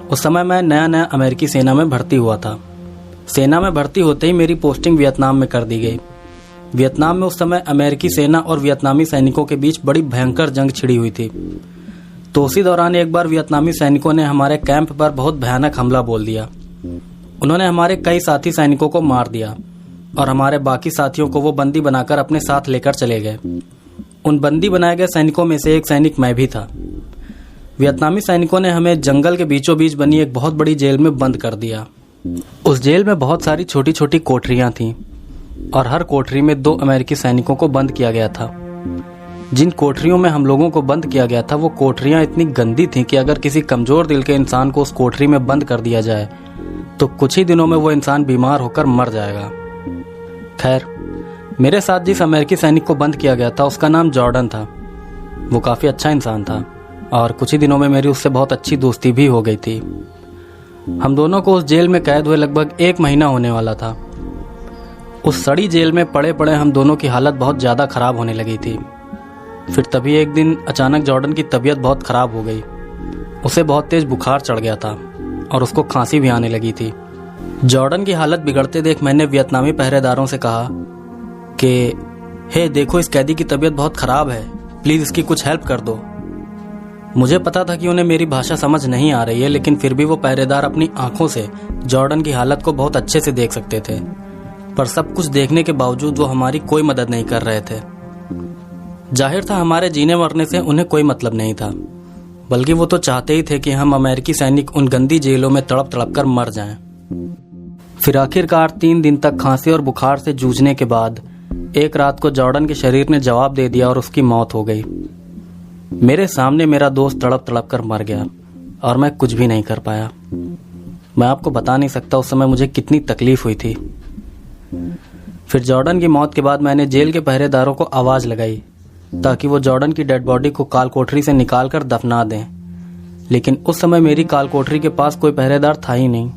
उस समय मैं नया नया अमेरिकी सेना में भर्ती हुआ था। सेना में भर्ती होते ही मेरी पोस्टिंग वियतनाम में कर दी गई। वियतनाम में उस समय अमेरिकी सेना और वियतनामी सैनिकों के बीच बड़ी भयंकर जंग छिड़ी हुई थी। तो उसी दौरान एक बार वियतनामी सैनिकों ने हमारे कैंप पर बहुत भयानक हमला बोल दिया। उन्होंने हमारे कई साथी सैनिकों को मार दिया और हमारे बाकी साथियों को वो बंदी बनाकर अपने साथ लेकर चले गए। उन बंदी बनाए गए सैनिकों में से एक सैनिक मैं भी था। वियतनामी सैनिकों ने हमें जंगल के बीचों बीच बनी एक बहुत बड़ी जेल में बंद कर दिया। उस जेल में बहुत सारी छोटी छोटी कोठरियां थीं और हर कोठरी में 2 अमेरिकी सैनिकों को बंद किया गया था। जिन कोठरियों में हम लोगों को बंद किया गया था वो कोठरियां इतनी गंदी थीं कि अगर किसी कमजोर दिल के इंसान को उस कोठरी में बंद कर दिया जाए तो कुछ ही दिनों में वो इंसान बीमार होकर मर जाएगा। खैर, मेरे साथ जिस अमेरिकी सैनिक को बंद किया गया था उसका नाम जॉर्डन था। वो काफ़ी अच्छा इंसान था और कुछ ही दिनों में मेरी उससे बहुत अच्छी दोस्ती भी हो गई थी। हम दोनों को उस जेल में कैद हुए लगभग 1 महीना होने वाला था। उस सड़ी जेल में पड़े पड़े हम दोनों की हालत बहुत ज़्यादा ख़राब होने लगी थी। फिर तभी एक दिन अचानक जॉर्डन की तबीयत बहुत ख़राब हो गई। उसे बहुत तेज़ बुखार चढ़ गया था और उसको खांसी भी आने लगी थी। जॉर्डन की हालत बिगड़ते देख मैंने वियतनामी पहरेदारों से कहा कि हे देखो, इस कैदी की तबीयत बहुत ख़राब है, प्लीज़ इसकी कुछ हेल्प कर दो। मुझे पता था कि उन्हें मेरी भाषा समझ नहीं आ रही है, लेकिन फिर भी वो पहरेदार अपनी आंखों से जॉर्डन की हालत को बहुत अच्छे से देख सकते थे। पर सब कुछ देखने के बावजूद वो हमारी कोई मदद नहीं कर रहे थे। जाहिर था हमारे जीने मरने से उन्हें कोई मतलब नहीं था, बल्कि वो तो चाहते ही थे कि हम अमेरिकी सैनिक उन गंदी जेलों में तड़प तड़प कर मर जाएं। फिर आखिरकार 3 दिन तक खांसी और बुखार से जूझने के बाद एक रात को जॉर्डन के शरीर ने जवाब दे दिया और उसकी मौत हो गई। मेरे सामने मेरा दोस्त तड़प तड़प कर मर गया और मैं कुछ भी नहीं कर पाया। मैं आपको बता नहीं सकता उस समय मुझे कितनी तकलीफ हुई थी। फिर जॉर्डन की मौत के बाद मैंने जेल के पहरेदारों को आवाज़ लगाई ताकि वो जॉर्डन की डेड बॉडी को काल कोठरी से निकाल कर दफना दें, लेकिन उस समय मेरी काल कोठरी के पास कोई पहरेदार था ही नहीं।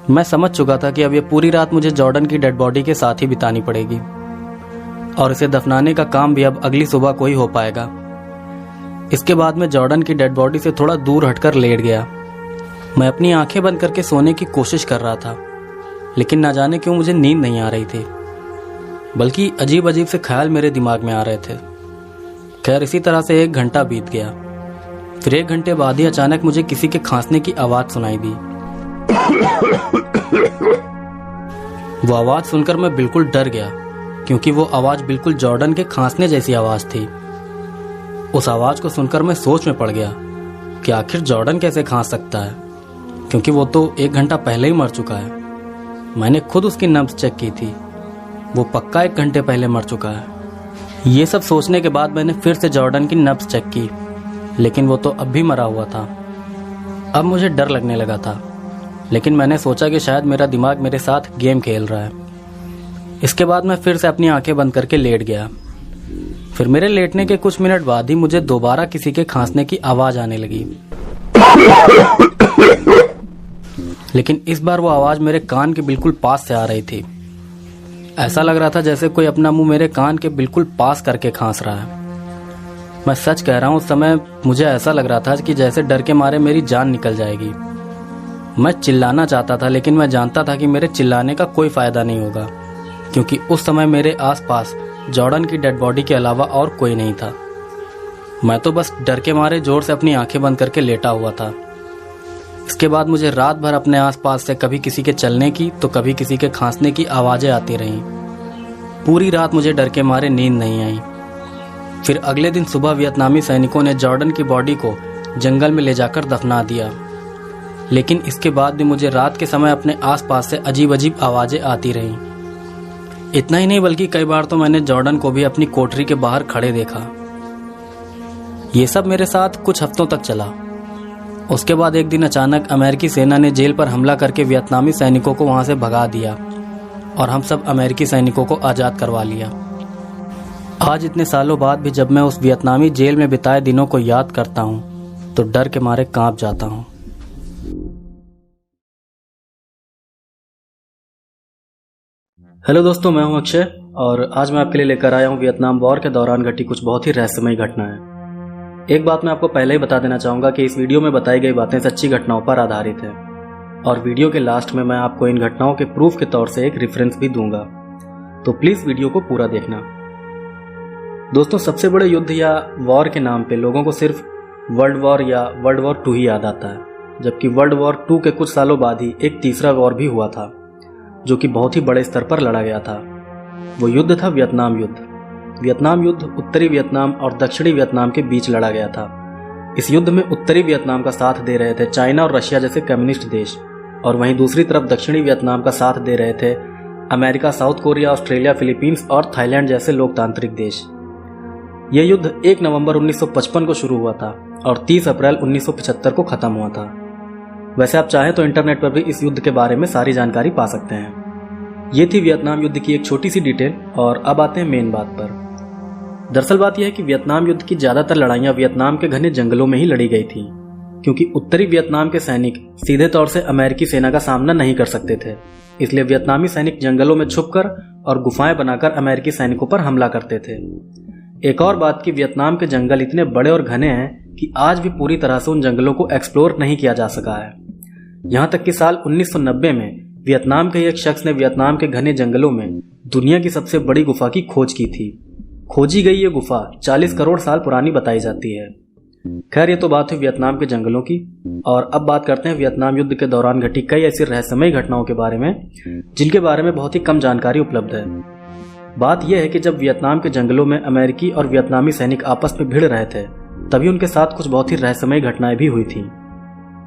मैं समझ चुका था कि अब ये पूरी रात मुझे जॉर्डन की डेड बॉडी के साथ ही बितानी पड़ेगी और इसे दफनाने का काम भी अब अगली सुबह को ही हो पाएगा। इसके बाद मैं जॉर्डन की डेड बॉडी से थोड़ा दूर हटकर लेट गया। मैं अपनी आंखें बंद करके सोने की कोशिश कर रहा था, लेकिन ना जाने क्यों मुझे नींद नहीं आ रही थी, बल्कि अजीब अजीब से ख्याल मेरे दिमाग में आ रहे थे। खैर, इसी तरह से 1 घंटा बीत गया। फिर 1 घंटे बाद ही अचानक मुझे किसी के खांसने की आवाज़ सुनाई दी। वो आवाज़ सुनकर मैं बिल्कुल डर गया, क्योंकि वो आवाज़ बिल्कुल जॉर्डन के खांसने जैसी आवाज़ थी। उस आवाज़ को सुनकर मैं सोच में पड़ गया कि आखिर जॉर्डन कैसे खांस सकता है, क्योंकि वो तो 1 घंटा पहले ही मर चुका है। मैंने खुद उसकी नब्ज चेक की थी, वो पक्का 1 घंटे पहले मर चुका है। ये सब सोचने के बाद मैंने फिर से जॉर्डन की नब्ज चेक की, लेकिन वो तो अब भी मरा हुआ था। अब मुझे डर लगने लगा था, लेकिन मैंने सोचा कि शायद मेरा दिमाग मेरे साथ गेम खेल रहा है। इसके बाद मैं फिर से अपनी आंखें बंद करके लेट गया। फिर मेरे लेटने के कुछ मिनट बाद ही मुझे दोबारा किसी के खांसने की आवाज़ आने लगी, लेकिन इस बार वो आवाज़ मेरे कान के बिल्कुल पास से आ रही थी। ऐसा लग रहा था जैसे कोई अपना मुंह मेरे कान के बिल्कुल पास करके खांस रहा है। मैं सच कह रहा हूँ, उस समय मुझे ऐसा लग रहा था कि जैसे डर के मारे मेरी जान निकल जाएगी। मैं चिल्लाना चाहता था, लेकिन मैं जानता था कि मेरे चिल्लाने का कोई फ़ायदा नहीं होगा, क्योंकि उस समय मेरे आसपास जॉर्डन की डेड बॉडी के अलावा और कोई नहीं था। मैं तो बस डर के मारे जोर से अपनी आंखें बंद करके लेटा हुआ था। इसके बाद मुझे रात भर अपने आसपास से कभी किसी के चलने की तो कभी किसी के खांसने की आवाज़ें आती रहीं। पूरी रात मुझे डर के मारे नींद नहीं आई। फिर अगले दिन सुबह वियतनामी सैनिकों ने जॉर्डन की बॉडी को जंगल में ले जाकर दफना दिया। लेकिन इसके बाद भी मुझे रात के समय अपने आसपास से अजीब अजीब आवाज़ें आती रहीं। इतना ही नहीं बल्कि कई बार तो मैंने जॉर्डन को भी अपनी कोठरी के बाहर खड़े देखा। ये सब मेरे साथ कुछ हफ्तों तक चला। उसके बाद एक दिन अचानक अमेरिकी सेना ने जेल पर हमला करके वियतनामी सैनिकों को वहां से भगा दिया और हम सब अमेरिकी सैनिकों को आज़ाद करवा लिया। आज इतने सालों बाद भी जब मैं उस वियतनामी जेल में बिताए दिनों को याद करता हूँ तो डर के मारे कांप जाता हूँ। हेलो दोस्तों, मैं हूं अक्षय और आज मैं आपके लिए लेकर आया हूं वियतनाम वॉर के दौरान घटी कुछ बहुत ही रहस्यमयी घटनाएं। एक बात मैं आपको पहले ही बता देना चाहूंगा कि इस वीडियो में बताई गई बातें सच्ची घटनाओं पर आधारित है और वीडियो के लास्ट में मैं आपको इन घटनाओं के प्रूफ के तौर से एक रेफरेंस भी दूंगा, तो प्लीज वीडियो को पूरा देखना। दोस्तों, सबसे बड़े युद्ध या वॉर के नाम पे लोगों को सिर्फ वर्ल्ड वॉर या वर्ल्ड वॉर 2 ही याद आता है, जबकि वर्ल्ड वॉर 2 के कुछ सालों बाद ही एक तीसरा वॉर भी हुआ था जो कि बहुत ही बड़े स्तर पर लड़ा गया था। वो युद्ध था वियतनाम युद्ध। वियतनाम युद्ध उत्तरी वियतनाम और दक्षिणी वियतनाम के बीच लड़ा गया था। इस युद्ध में उत्तरी वियतनाम का साथ दे रहे थे चाइना और रशिया जैसे कम्युनिस्ट देश, और वहीं दूसरी तरफ दक्षिणी वियतनाम का साथ दे रहे थे America, south Korea, Australia, Philippines और थाईलैंड जैसे लोकतांत्रिक देश। यह युद्ध 1 नवंबर 1955 को शुरू हुआ था और 30 अप्रैल 1975 को खत्म हुआ था। वैसे आप चाहें तो इंटरनेट पर भी इस युद्ध के बारे में सारी जानकारी पा सकते हैं। ये थी वियतनाम युद्ध की एक छोटी सी डिटेल, और अब आते हैं मेन बात पर। दरअसल बात यह है कि वियतनाम युद्ध की ज्यादातर लड़ाइयां वियतनाम के घने जंगलों में ही लड़ी गई थी, क्योंकि उत्तरी वियतनाम के सैनिक सीधे तौर से अमेरिकी सेना का सामना नहीं कर सकते थे। इसलिए वियतनामी सैनिक जंगलों में छुपकर और गुफाएं बनाकर अमेरिकी सैनिकों पर हमला करते थे। एक और बात कि वियतनाम के जंगल इतने बड़े और घने हैं कि आज भी पूरी तरह से उन जंगलों को एक्सप्लोर नहीं किया जा सका है। यहां तक कि साल 1990 में वियतनाम के एक शख्स ने वियतनाम के घने जंगलों में दुनिया की सबसे बड़ी गुफा की खोज की थी। खोजी गई ये गुफा 40 करोड़ साल पुरानी बताई जाती है। खैर, ये तो बात हुई वियतनाम के जंगलों की, और अब बात करते हैं वियतनाम युद्ध के दौरान घटी कई ऐसी रहस्यमयी घटनाओं के बारे में जिनके बारे में बहुत ही कम जानकारी उपलब्ध है। बात यह है कि जब वियतनाम के जंगलों में अमेरिकी और वियतनामी सैनिक आपस में भिड़ रहे थे, तभी उनके साथ कुछ बहुत ही रहस्यमयी घटनाएं भी हुई थी।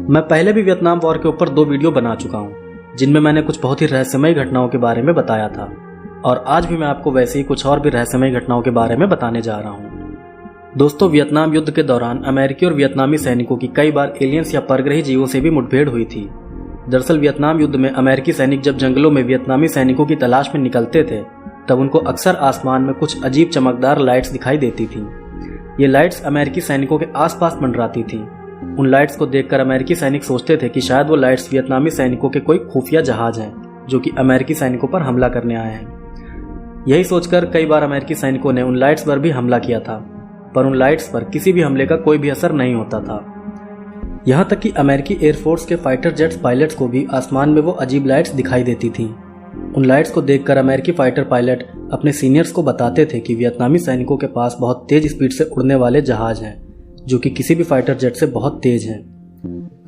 मैं पहले भी वियतनाम वॉर के ऊपर 2 वीडियो बना चुका हूं जिनमें मैंने कुछ बहुत ही रहस्यमयी घटनाओं के बारे में बताया था, और आज भी मैं आपको वैसे ही कुछ और भी रहस्यमयी घटनाओं के बारे में बताने जा रहा हूं। दोस्तों, वियतनाम युद्ध के दौरान अमेरिकी और वियतनामी सैनिकों की कई बार एलियंस या परग्रही जीवों से भी मुठभेड़ हुई थी। दरअसल वियतनाम युद्ध में अमेरिकी सैनिक जब जंगलों में वियतनामी सैनिकों की तलाश में निकलते थे, तब उनको अक्सर आसमान में कुछ अजीब चमकदार लाइट्स दिखाई देती थी। ये लाइट्स अमेरिकी सैनिकों के आसपास मंडराती थी। उन लाइट्स को देखकर अमेरिकी सैनिक सोचते थे कि शायद वो लाइट्स वियतनामी सैनिकों के कोई खुफिया जहाज हैं जो कि अमेरिकी सैनिकों पर हमला करने आए हैं। यही सोचकर कई बार अमेरिकी सैनिकों ने उन लाइट्स पर भी हमला किया था, पर उन लाइट्स पर किसी भी हमले का कोई भी असर नहीं होता था। यहां तक कि अमेरिकी एयरफोर्स के फाइटर जेट्स पायलट्स को भी आसमान में वो अजीब लाइट्स दिखाई देती थी। उन लाइट्स को देखकर अमेरिकी फाइटर पायलट अपने सीनियर्स को बताते थे कि वियतनामी सैनिकों के पास बहुत तेज स्पीड से उड़ने वाले जहाज हैं जो कि किसी भी फाइटर जेट से बहुत तेज हैं।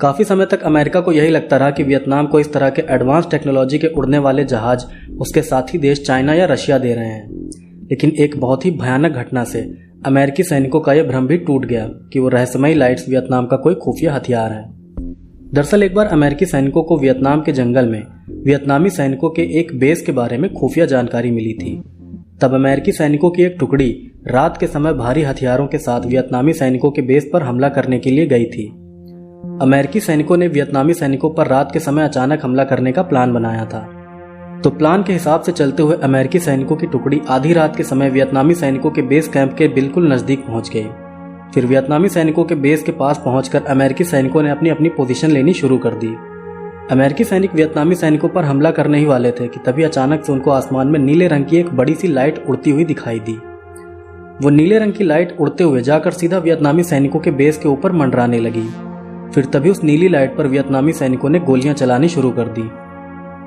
काफी समय तक अमेरिका को यही लगता रहा कि वियतनाम को इस तरह के एडवांस टेक्नोलॉजी के उड़ने वाले जहाज उसके साथी देश चाइना या रशिया दे रहे हैं। लेकिन एक बहुत ही भयानक घटना से अमेरिकी सैनिकों का यह भ्रम भी टूट गया कि वो रहस्यमयी लाइट्स वियतनाम का कोई खुफिया हथियार है। दरअसल एक बार अमेरिकी सैनिकों को वियतनाम के जंगल में वियतनामी सैनिकों के एक बेस के बारे में खुफिया जानकारी मिली थी। तब अमेरिकी सैनिकों की एक टुकड़ी रात के समय भारी हथियारों के साथ वियतनामी सैनिकों के बेस पर हमला करने के लिए गई थी। अमेरिकी सैनिकों ने वियतनामी सैनिकों पर रात के समय अचानक हमला करने का प्लान बनाया था। तो प्लान के हिसाब से चलते हुए अमेरिकी सैनिकों की टुकड़ी आधी रात के समय वियतनामी सैनिकों के बेस कैंप के बिल्कुल नजदीक पहुंच गई। फिर वियतनामी सैनिकों के बेस के पास पहुंचकर अमेरिकी सैनिकों ने अपनी अपनी पोजीशन लेनी शुरू कर दी। अमेरिकी सैनिक वियतनामी सैनिकों पर हमला करने ही वाले थे कि तभी अचानक से उनको आसमान में नीले रंग की एक बड़ी सी लाइट उड़ती हुई दिखाई दी। वो नीले रंग की लाइट उड़ते हुए जाकर सीधा वियतनामी सैनिकों के बेस के ऊपर मंडराने लगी। फिर तभी उस नीली लाइट पर वियतनामी सैनिकों ने गोलियां चलानी शुरू कर दी।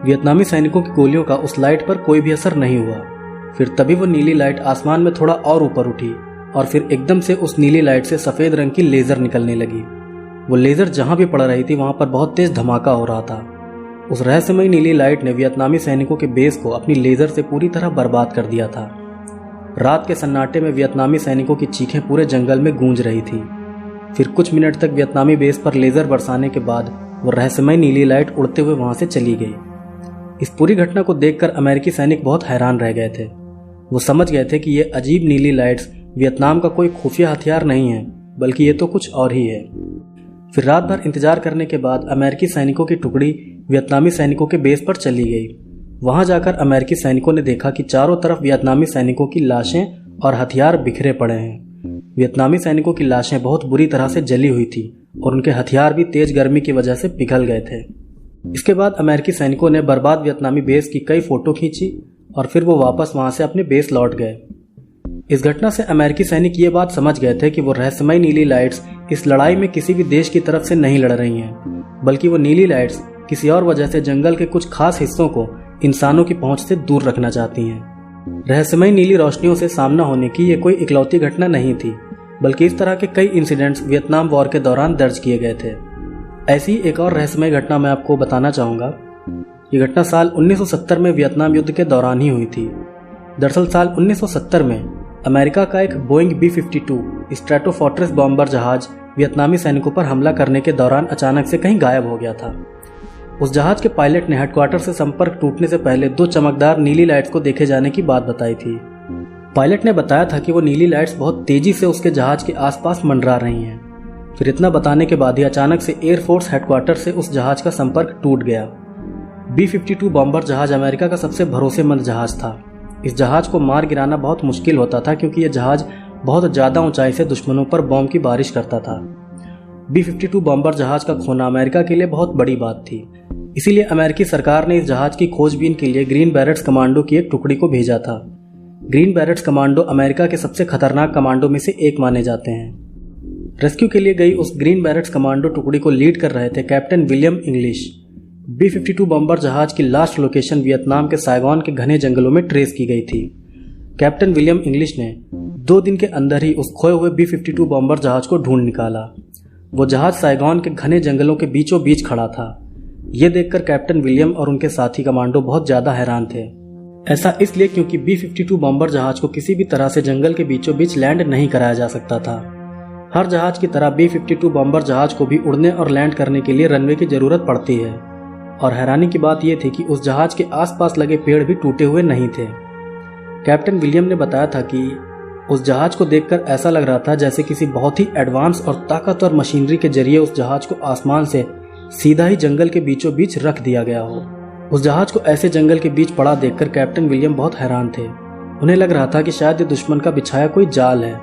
वियतनामी सैनिकों की गोलियों का उस लाइट पर कोई भी असर नहीं हुआ। फिर तभी वो नीली लाइट आसमान में थोड़ा और ऊपर उठी और फिर एकदम से उस नीली लाइट से सफेद रंग की लेजर निकलने लगी। वो लेजर जहां भी पड़ रही थी वहां पर बहुत तेज धमाका हो रहा था। उस रहस्यमयी नीली लाइट ने वियतनामी सैनिकों के बेस को अपनी लेजर से पूरी तरह बर्बाद कर दिया था। रात के सन्नाटे में वियतनामी सैनिकों की चीखें पूरे जंगल में गूंज रही थी। फिर कुछ मिनट तक वियतनामी बेस पर लेजर बरसाने के बाद वो रहस्यमय नीली लाइट उड़ते हुए वहां से चली गई। इस पूरी घटना को देखकर अमेरिकी सैनिक बहुत हैरान रह गए थे। वो समझ गए थे कि ये अजीब नीली लाइट्स वियतनाम का कोई खुफिया हथियार नहीं है, बल्कि ये तो कुछ और ही है। फिर रात भर इंतजार करने के बाद अमेरिकी सैनिकों की टुकड़ी वियतनामी सैनिकों के बेस पर चली गई। वहां जाकर अमेरिकी सैनिकों ने देखा कि चारों तरफ वियतनामी सैनिकों की लाशें और हथियार बिखरे पड़े हैं। वियतनामी सैनिकों की लाशें बहुत बुरी तरह से जली हुई थी और उनके हथियार भी तेज गर्मी की वजह से पिघल गए थे। इसके बाद अमेरिकी सैनिकों ने बर्बाद वियतनामी बेस की कई फोटो खींची और फिर वो वापस वहां से अपने बेस लौट गए। इस घटना से अमेरिकी सैनिक ये बात समझ गए थे कि वो रहस्यमय नीली लाइट्स इस लड़ाई में किसी भी देश की तरफ से नहीं लड़ रही हैं, बल्कि वो नीली लाइट्स किसी और वजह से जंगल के कुछ खास हिस्सों को इंसानों की पहुंच से दूर रखना चाहती हैं। रहस्यमय नीली रोशनियों से सामना होने की ये कोई इकलौती घटना नहीं थी, बल्कि इस तरह के कई इंसिडेंट्स वियतनाम वॉर के दौरान दर्ज किए गए थे। ऐसी एक और रहस्यमय घटना मैं आपको बताना चाहूँगा। ये घटना साल 1970 में वियतनाम युद्ध के दौरान ही हुई थी। दरअसल साल 1970 में अमेरिका का एक बोइंग B-52 स्ट्रेटोफोर्ट्रेस बॉम्बर जहाज वियतनामी सैनिकों पर हमला करने के दौरान अचानक से कहीं गायब हो गया था। उस जहाज के पायलट ने हेडक्वार्टर से संपर्क टूटने से पहले 2 चमकदार नीली लाइट्स को देखे जाने की बात बताई थी। पायलट ने बताया था कि वो नीली लाइट्स बहुत तेजी से उसके जहाज के आसपास मंडरा रही हैं। फिर इतना बताने के बाद ही अचानक से एयरफोर्स हेडक्वार्टर से उस जहाज का संपर्क टूट गया। B-52 बॉम्बर जहाज अमेरिका का सबसे भरोसेमंद जहाज था। इस जहाज को मार गिराना बहुत मुश्किल होता था क्योंकि यह जहाज बहुत ज्यादा ऊंचाई से दुश्मनों पर बॉम्ब की बारिश करता था। B-52 बॉम्बर जहाज का खोना अमेरिका के लिए बहुत बड़ी बात थी। इसीलिए अमेरिकी सरकार ने इस जहाज की खोजबीन के लिए ग्रीन बैरेट्स कमांडो की एक टुकड़ी को भेजा था। ग्रीन बैरेट्स कमांडो अमेरिका के सबसे खतरनाक कमांडो में से एक माने जाते हैं। रेस्क्यू के लिए गई उस ग्रीन बैरेट्स कमांडो टुकड़ी को लीड कर रहे थे captain William English. B-52 bomber जहाज की लास्ट लोकेशन वियतनाम के साइगॉन के घने जंगलों में ट्रेस की गई थी। कैप्टन विलियम इंग्लिश ने 2 दिन के अंदर ही उस खोए हुए B-52 बॉम्बर जहाज को ढूंढ निकाला। वो जहाज साइगॉन के घने जंगलों के बीचों बीच खड़ा था। ये देखकर कैप्टन विलियम और उनके साथी कमांडो बहुत ज्यादा हैरान थे। ऐसा इसलिए क्योंकि B-52 बॉम्बर जहाज को किसी भी तरह से जंगल के बीचों बीच लैंड नहीं कराया जा सकता था। हर जहाज की तरह B-52 बॉम्बर जहाज को भी उड़ने और लैंड करने के लिए रनवे की जरूरत पड़ती है। और हैरानी की बात यह थी कि उस जहाज के आसपास लगे पेड़ भी टूटे हुए नहीं थे। कैप्टन विलियम ने बताया था कि उस जहाज को देखकर ऐसा लग रहा था जैसे किसी बहुत ही एडवांस और ताकतवर मशीनरी के जरिए उस जहाज को आसमान से सीधा ही जंगल के बीचों बीच रख दिया गया हो। उस जहाज को ऐसे जंगल के बीच पड़ा देखकर कैप्टन विलियम बहुत हैरान थे। उन्हें लग रहा था कि शायद ये दुश्मन का बिछाया कोई जाल है।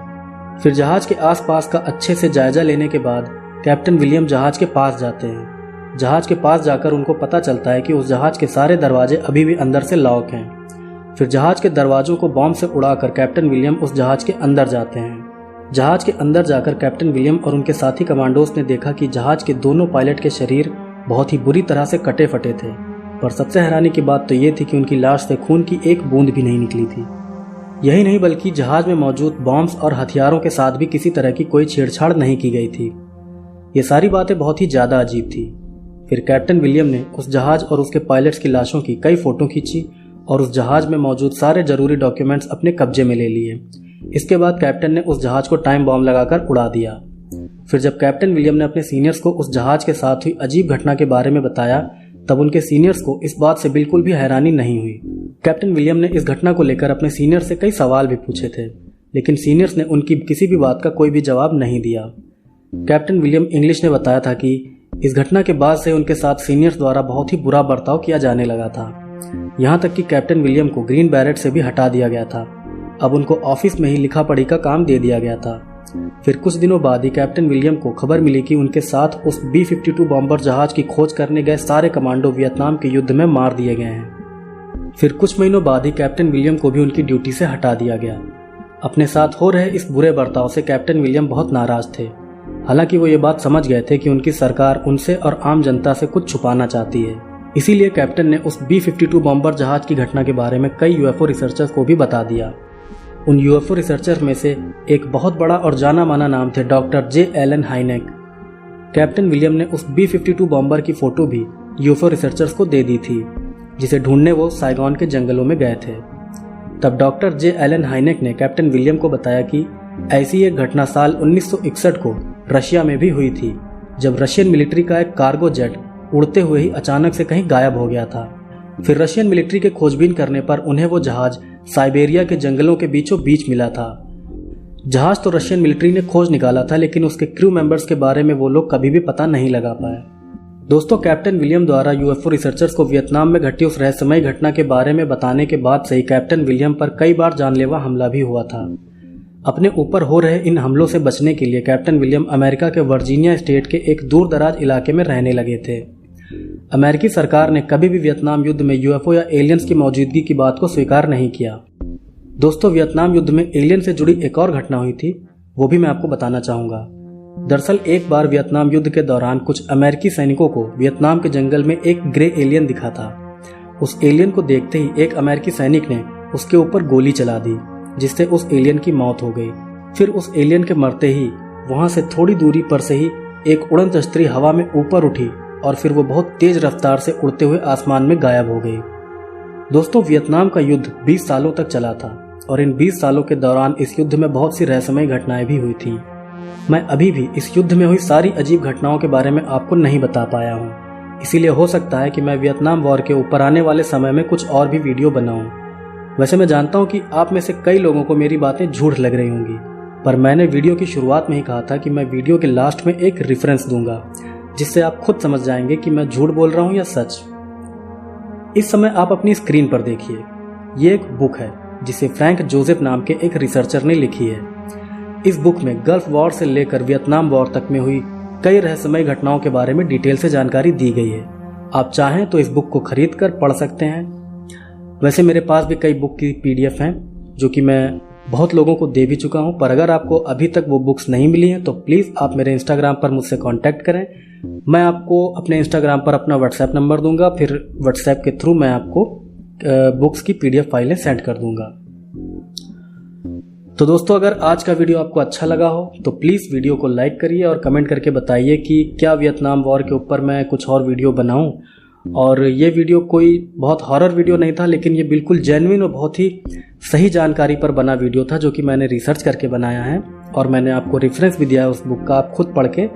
फिर जहाज के आसपास का अच्छे से जायजा लेने के बाद कैप्टन विलियम जहाज के पास जाते हैं। जहाज के पास जाकर उनको पता चलता है कि उस जहाज के सारे दरवाजे अभी भी अंदर से लॉक हैं। फिर जहाज के दरवाजों को बॉम्ब से उड़ाकर कैप्टन विलियम उस जहाज के अंदर जाते हैं। जहाज के अंदर जाकर कैप्टन विलियम और उनके साथी कमांडोज ने देखा कि जहाज के दोनों पायलट के शरीर बहुत ही बुरी तरह से कटे फटे थे, पर सबसे हैरानी की बात तो ये थी कि उनकी लाश से खून की एक बूंद भी नहीं निकली थी। यही नहीं बल्कि जहाज में मौजूद बॉम्ब्स और हथियारों के साथ भी किसी तरह की कोई छेड़छाड़ नहीं की गई थी। ये सारी बातें बहुत ही ज्यादा अजीब थी। फिर कैप्टन विलियम ने उस जहाज और उसके पायलट्स की लाशों की कई फोटो खींची और उस जहाज में मौजूद सारे जरूरी डॉक्यूमेंट्स अपने कब्जे में ले लिए। इसके बाद कैप्टन ने उस जहाज को टाइम बॉम्ब लगाकर उड़ा दिया। फिर जब कैप्टन विलियम ने अपने सीनियर्स को उस जहाज के साथ हुई अजीब घटना के बारे में बताया, तब उनके सीनियर्स को इस बात से बिल्कुल भी हैरानी नहीं हुई। कैप्टन विलियम ने इस घटना को लेकर अपने सीनियर से कई सवाल भी पूछे थे, लेकिन सीनियर्स ने उनकी किसी भी बात का कोई भी जवाब नहीं दिया। कैप्टन विलियम इंग्लिश ने बताया था कि इस घटना के बाद से उनके साथ सीनियर्स द्वारा बहुत ही बुरा बर्ताव किया जाने लगा था। यहाँ तक कि कैप्टन विलियम को ग्रीन बैरेट से भी हटा दिया गया था। अब उनको ऑफिस में ही लिखा पढ़ी का काम दे दिया गया था। फिर कुछ दिनों बाद ही कैप्टन विलियम को खबर मिली कि उनके साथ उस B-52 बॉम्बर जहाज की खोज करने गए सारे कमांडो वियतनाम के युद्ध में मार दिए गए हैं। फिर कुछ महीनों बाद ही कैप्टन विलियम को भी उनकी ड्यूटी से हटा दिया गया। अपने साथ हो रहे इस बुरे बर्ताव से कैप्टन विलियम बहुत नाराज थे। हालांकि वो ये बात समझ गए थे कि उनकी सरकार उनसे और आम जनता से कुछ छुपाना चाहती है। इसीलिए कैप्टन ने उस B-52 बॉम्बर जहाज की घटना के बारे में कई UFO रिसर्चर्स को भी बता दिया। उन UFO रिसर्चर में से एक बहुत बड़ा और जाना माना नाम थे doctor J. Allen Hynek. Captain William ने उस B-52 बॉम्बर की फोटो भी UFO रिसर्चर्स को दे दी थी, जिसे ढूंढने वो साइगॉन के जंगलों में गए थे। तब डॉक्टर J. एलन हाइनेक ने कैप्टन विलियम को बताया कि ऐसी एक घटना साल 1961 को रशिया में भी हुई थी, जब रशियन मिलिट्री का एक कार्गो जेट उड़ते हुए ही अचानक से कहीं गायब हो गया था। फिर रशियन मिलिट्री के खोजबीन करने पर उन्हें वो जहाज साइबेरिया के जंगलों के बीचों बीच मिला था। जहाज तो रशियन मिलिट्री ने खोज निकाला था, लेकिन उसके क्रू मेंबर्स के बारे में वो लोग कभी भी पता नहीं लगा पाए। दोस्तों, कैप्टन विलियम द्वारा यूएफओ रिसर्चर्स को वियतनाम में घटी उस रहस्यमय घटना के बारे में बताने के बाद से ही कैप्टन विलियम पर कई बार जानलेवा हमला भी हुआ था। अपने ऊपर हो रहे इन हमलों से बचने के लिए कैप्टन विलियम अमेरिका के वर्जीनिया स्टेट के एक दूर दराज इलाके में रहने लगे थे। अमेरिकी सरकार ने कभी भी वियतनाम युद्ध में यूएफओ या एलियंस की मौजूदगी की बात को स्वीकार नहीं किया। दोस्तों, वियतनाम युद्ध में एलियन से जुड़ी एक और घटना हुई थी, वो भी मैं आपको बताना चाहूंगा। दरअसल एक बार वियतनाम युद्ध के दौरान कुछ अमेरिकी सैनिकों को वियतनाम के जंगल में एक ग्रे एलियन दिखा था। उस एलियन को देखते ही एक अमेरिकी सैनिक ने उसके ऊपर गोली चला दी, जिससे उस एलियन की मौत हो गई। फिर उस एलियन के मरते ही वहां से थोड़ी दूरी पर से ही एक उड़न तश्तरी हवा में ऊपर उठी और फिर वो बहुत तेज रफ्तार से उड़ते हुए आसमान में गायब हो गई। दोस्तों, वियतनाम का युद्ध 20 सालों तक चला था और इन 20 सालों के दौरान इस युद्ध में बहुत सी रहस्यमय घटनाएं भी हुई थीं। मैं अभी भी इस युद्ध में हुई सारी अजीब घटनाओं के बारे में आपको नहीं बता पाया हूँ, इसीलिए हो सकता है कि मैं वियतनाम वॉर के ऊपर आने वाले समय में कुछ और भी वीडियो बनाऊं। वैसे मैं जानता हूँ कि आप में से कई लोगों को मेरी बातें झूठ लग रही होंगी, पर मैंने वीडियो की शुरुआत में ही कहा था कि मैं वीडियो के लास्ट में एक रेफरेंस दूंगा, जिससे आप खुद समझ जाएंगे कि मैं झूठ बोल रहा हूँ या सच। इस समय आप अपनी स्क्रीन पर देखिए, ये एक बुक है जिसे फ्रैंक जोसेफ नाम के एक रिसर्चर ने लिखी है। इस बुक में गल्फ वॉर से लेकर वियतनाम वॉर तक में हुई कई रहस्यमय घटनाओं के बारे में डिटेल से जानकारी दी गई है। आप चाहें तो इस बुक को खरीद कर पढ़ सकते हैं। वैसे मेरे पास भी कई बुक की पीडीएफ हैं, जो कि मैं बहुत लोगों को दे भी चुका हूं, पर अगर आपको अभी तक वो बुक्स नहीं मिली हैं तो प्लीज़ आप मेरे इंस्टाग्राम पर मुझसे कांटेक्ट करें। मैं आपको अपने इंस्टाग्राम पर अपना व्हाट्सएप नंबर दूंगा, फिर व्हाट्सएप के थ्रू मैं आपको बुक्स की पीडीएफ फाइलें सेंड कर दूंगा। तो दोस्तों, अगर आज का वीडियो आपको अच्छा लगा हो तो प्लीज़ वीडियो को लाइक करिए और कमेंट करके बताइए कि क्या वियतनाम वॉर के ऊपर मैं कुछ और वीडियो बनाऊं। और ये वीडियो कोई बहुत हॉरर वीडियो नहीं था, लेकिन ये बिल्कुल जेन्युइन और बहुत ही सही जानकारी पर बना वीडियो था, जो कि मैंने रिसर्च करके बनाया है और मैंने आपको रेफरेंस भी दिया है उस बुक का। आप खुद पढ़ के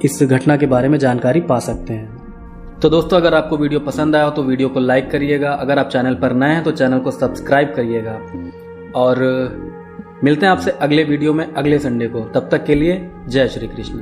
इस घटना के बारे में जानकारी पा सकते हैं। तो दोस्तों, अगर आपको वीडियो पसंद आया हो तो वीडियो को लाइक करिएगा। अगर आप चैनल पर नए हैं तो चैनल को सब्सक्राइब करिएगा और मिलते हैं आपसे अगले वीडियो में अगले संडे को। तब तक के लिए जय श्री कृष्ण।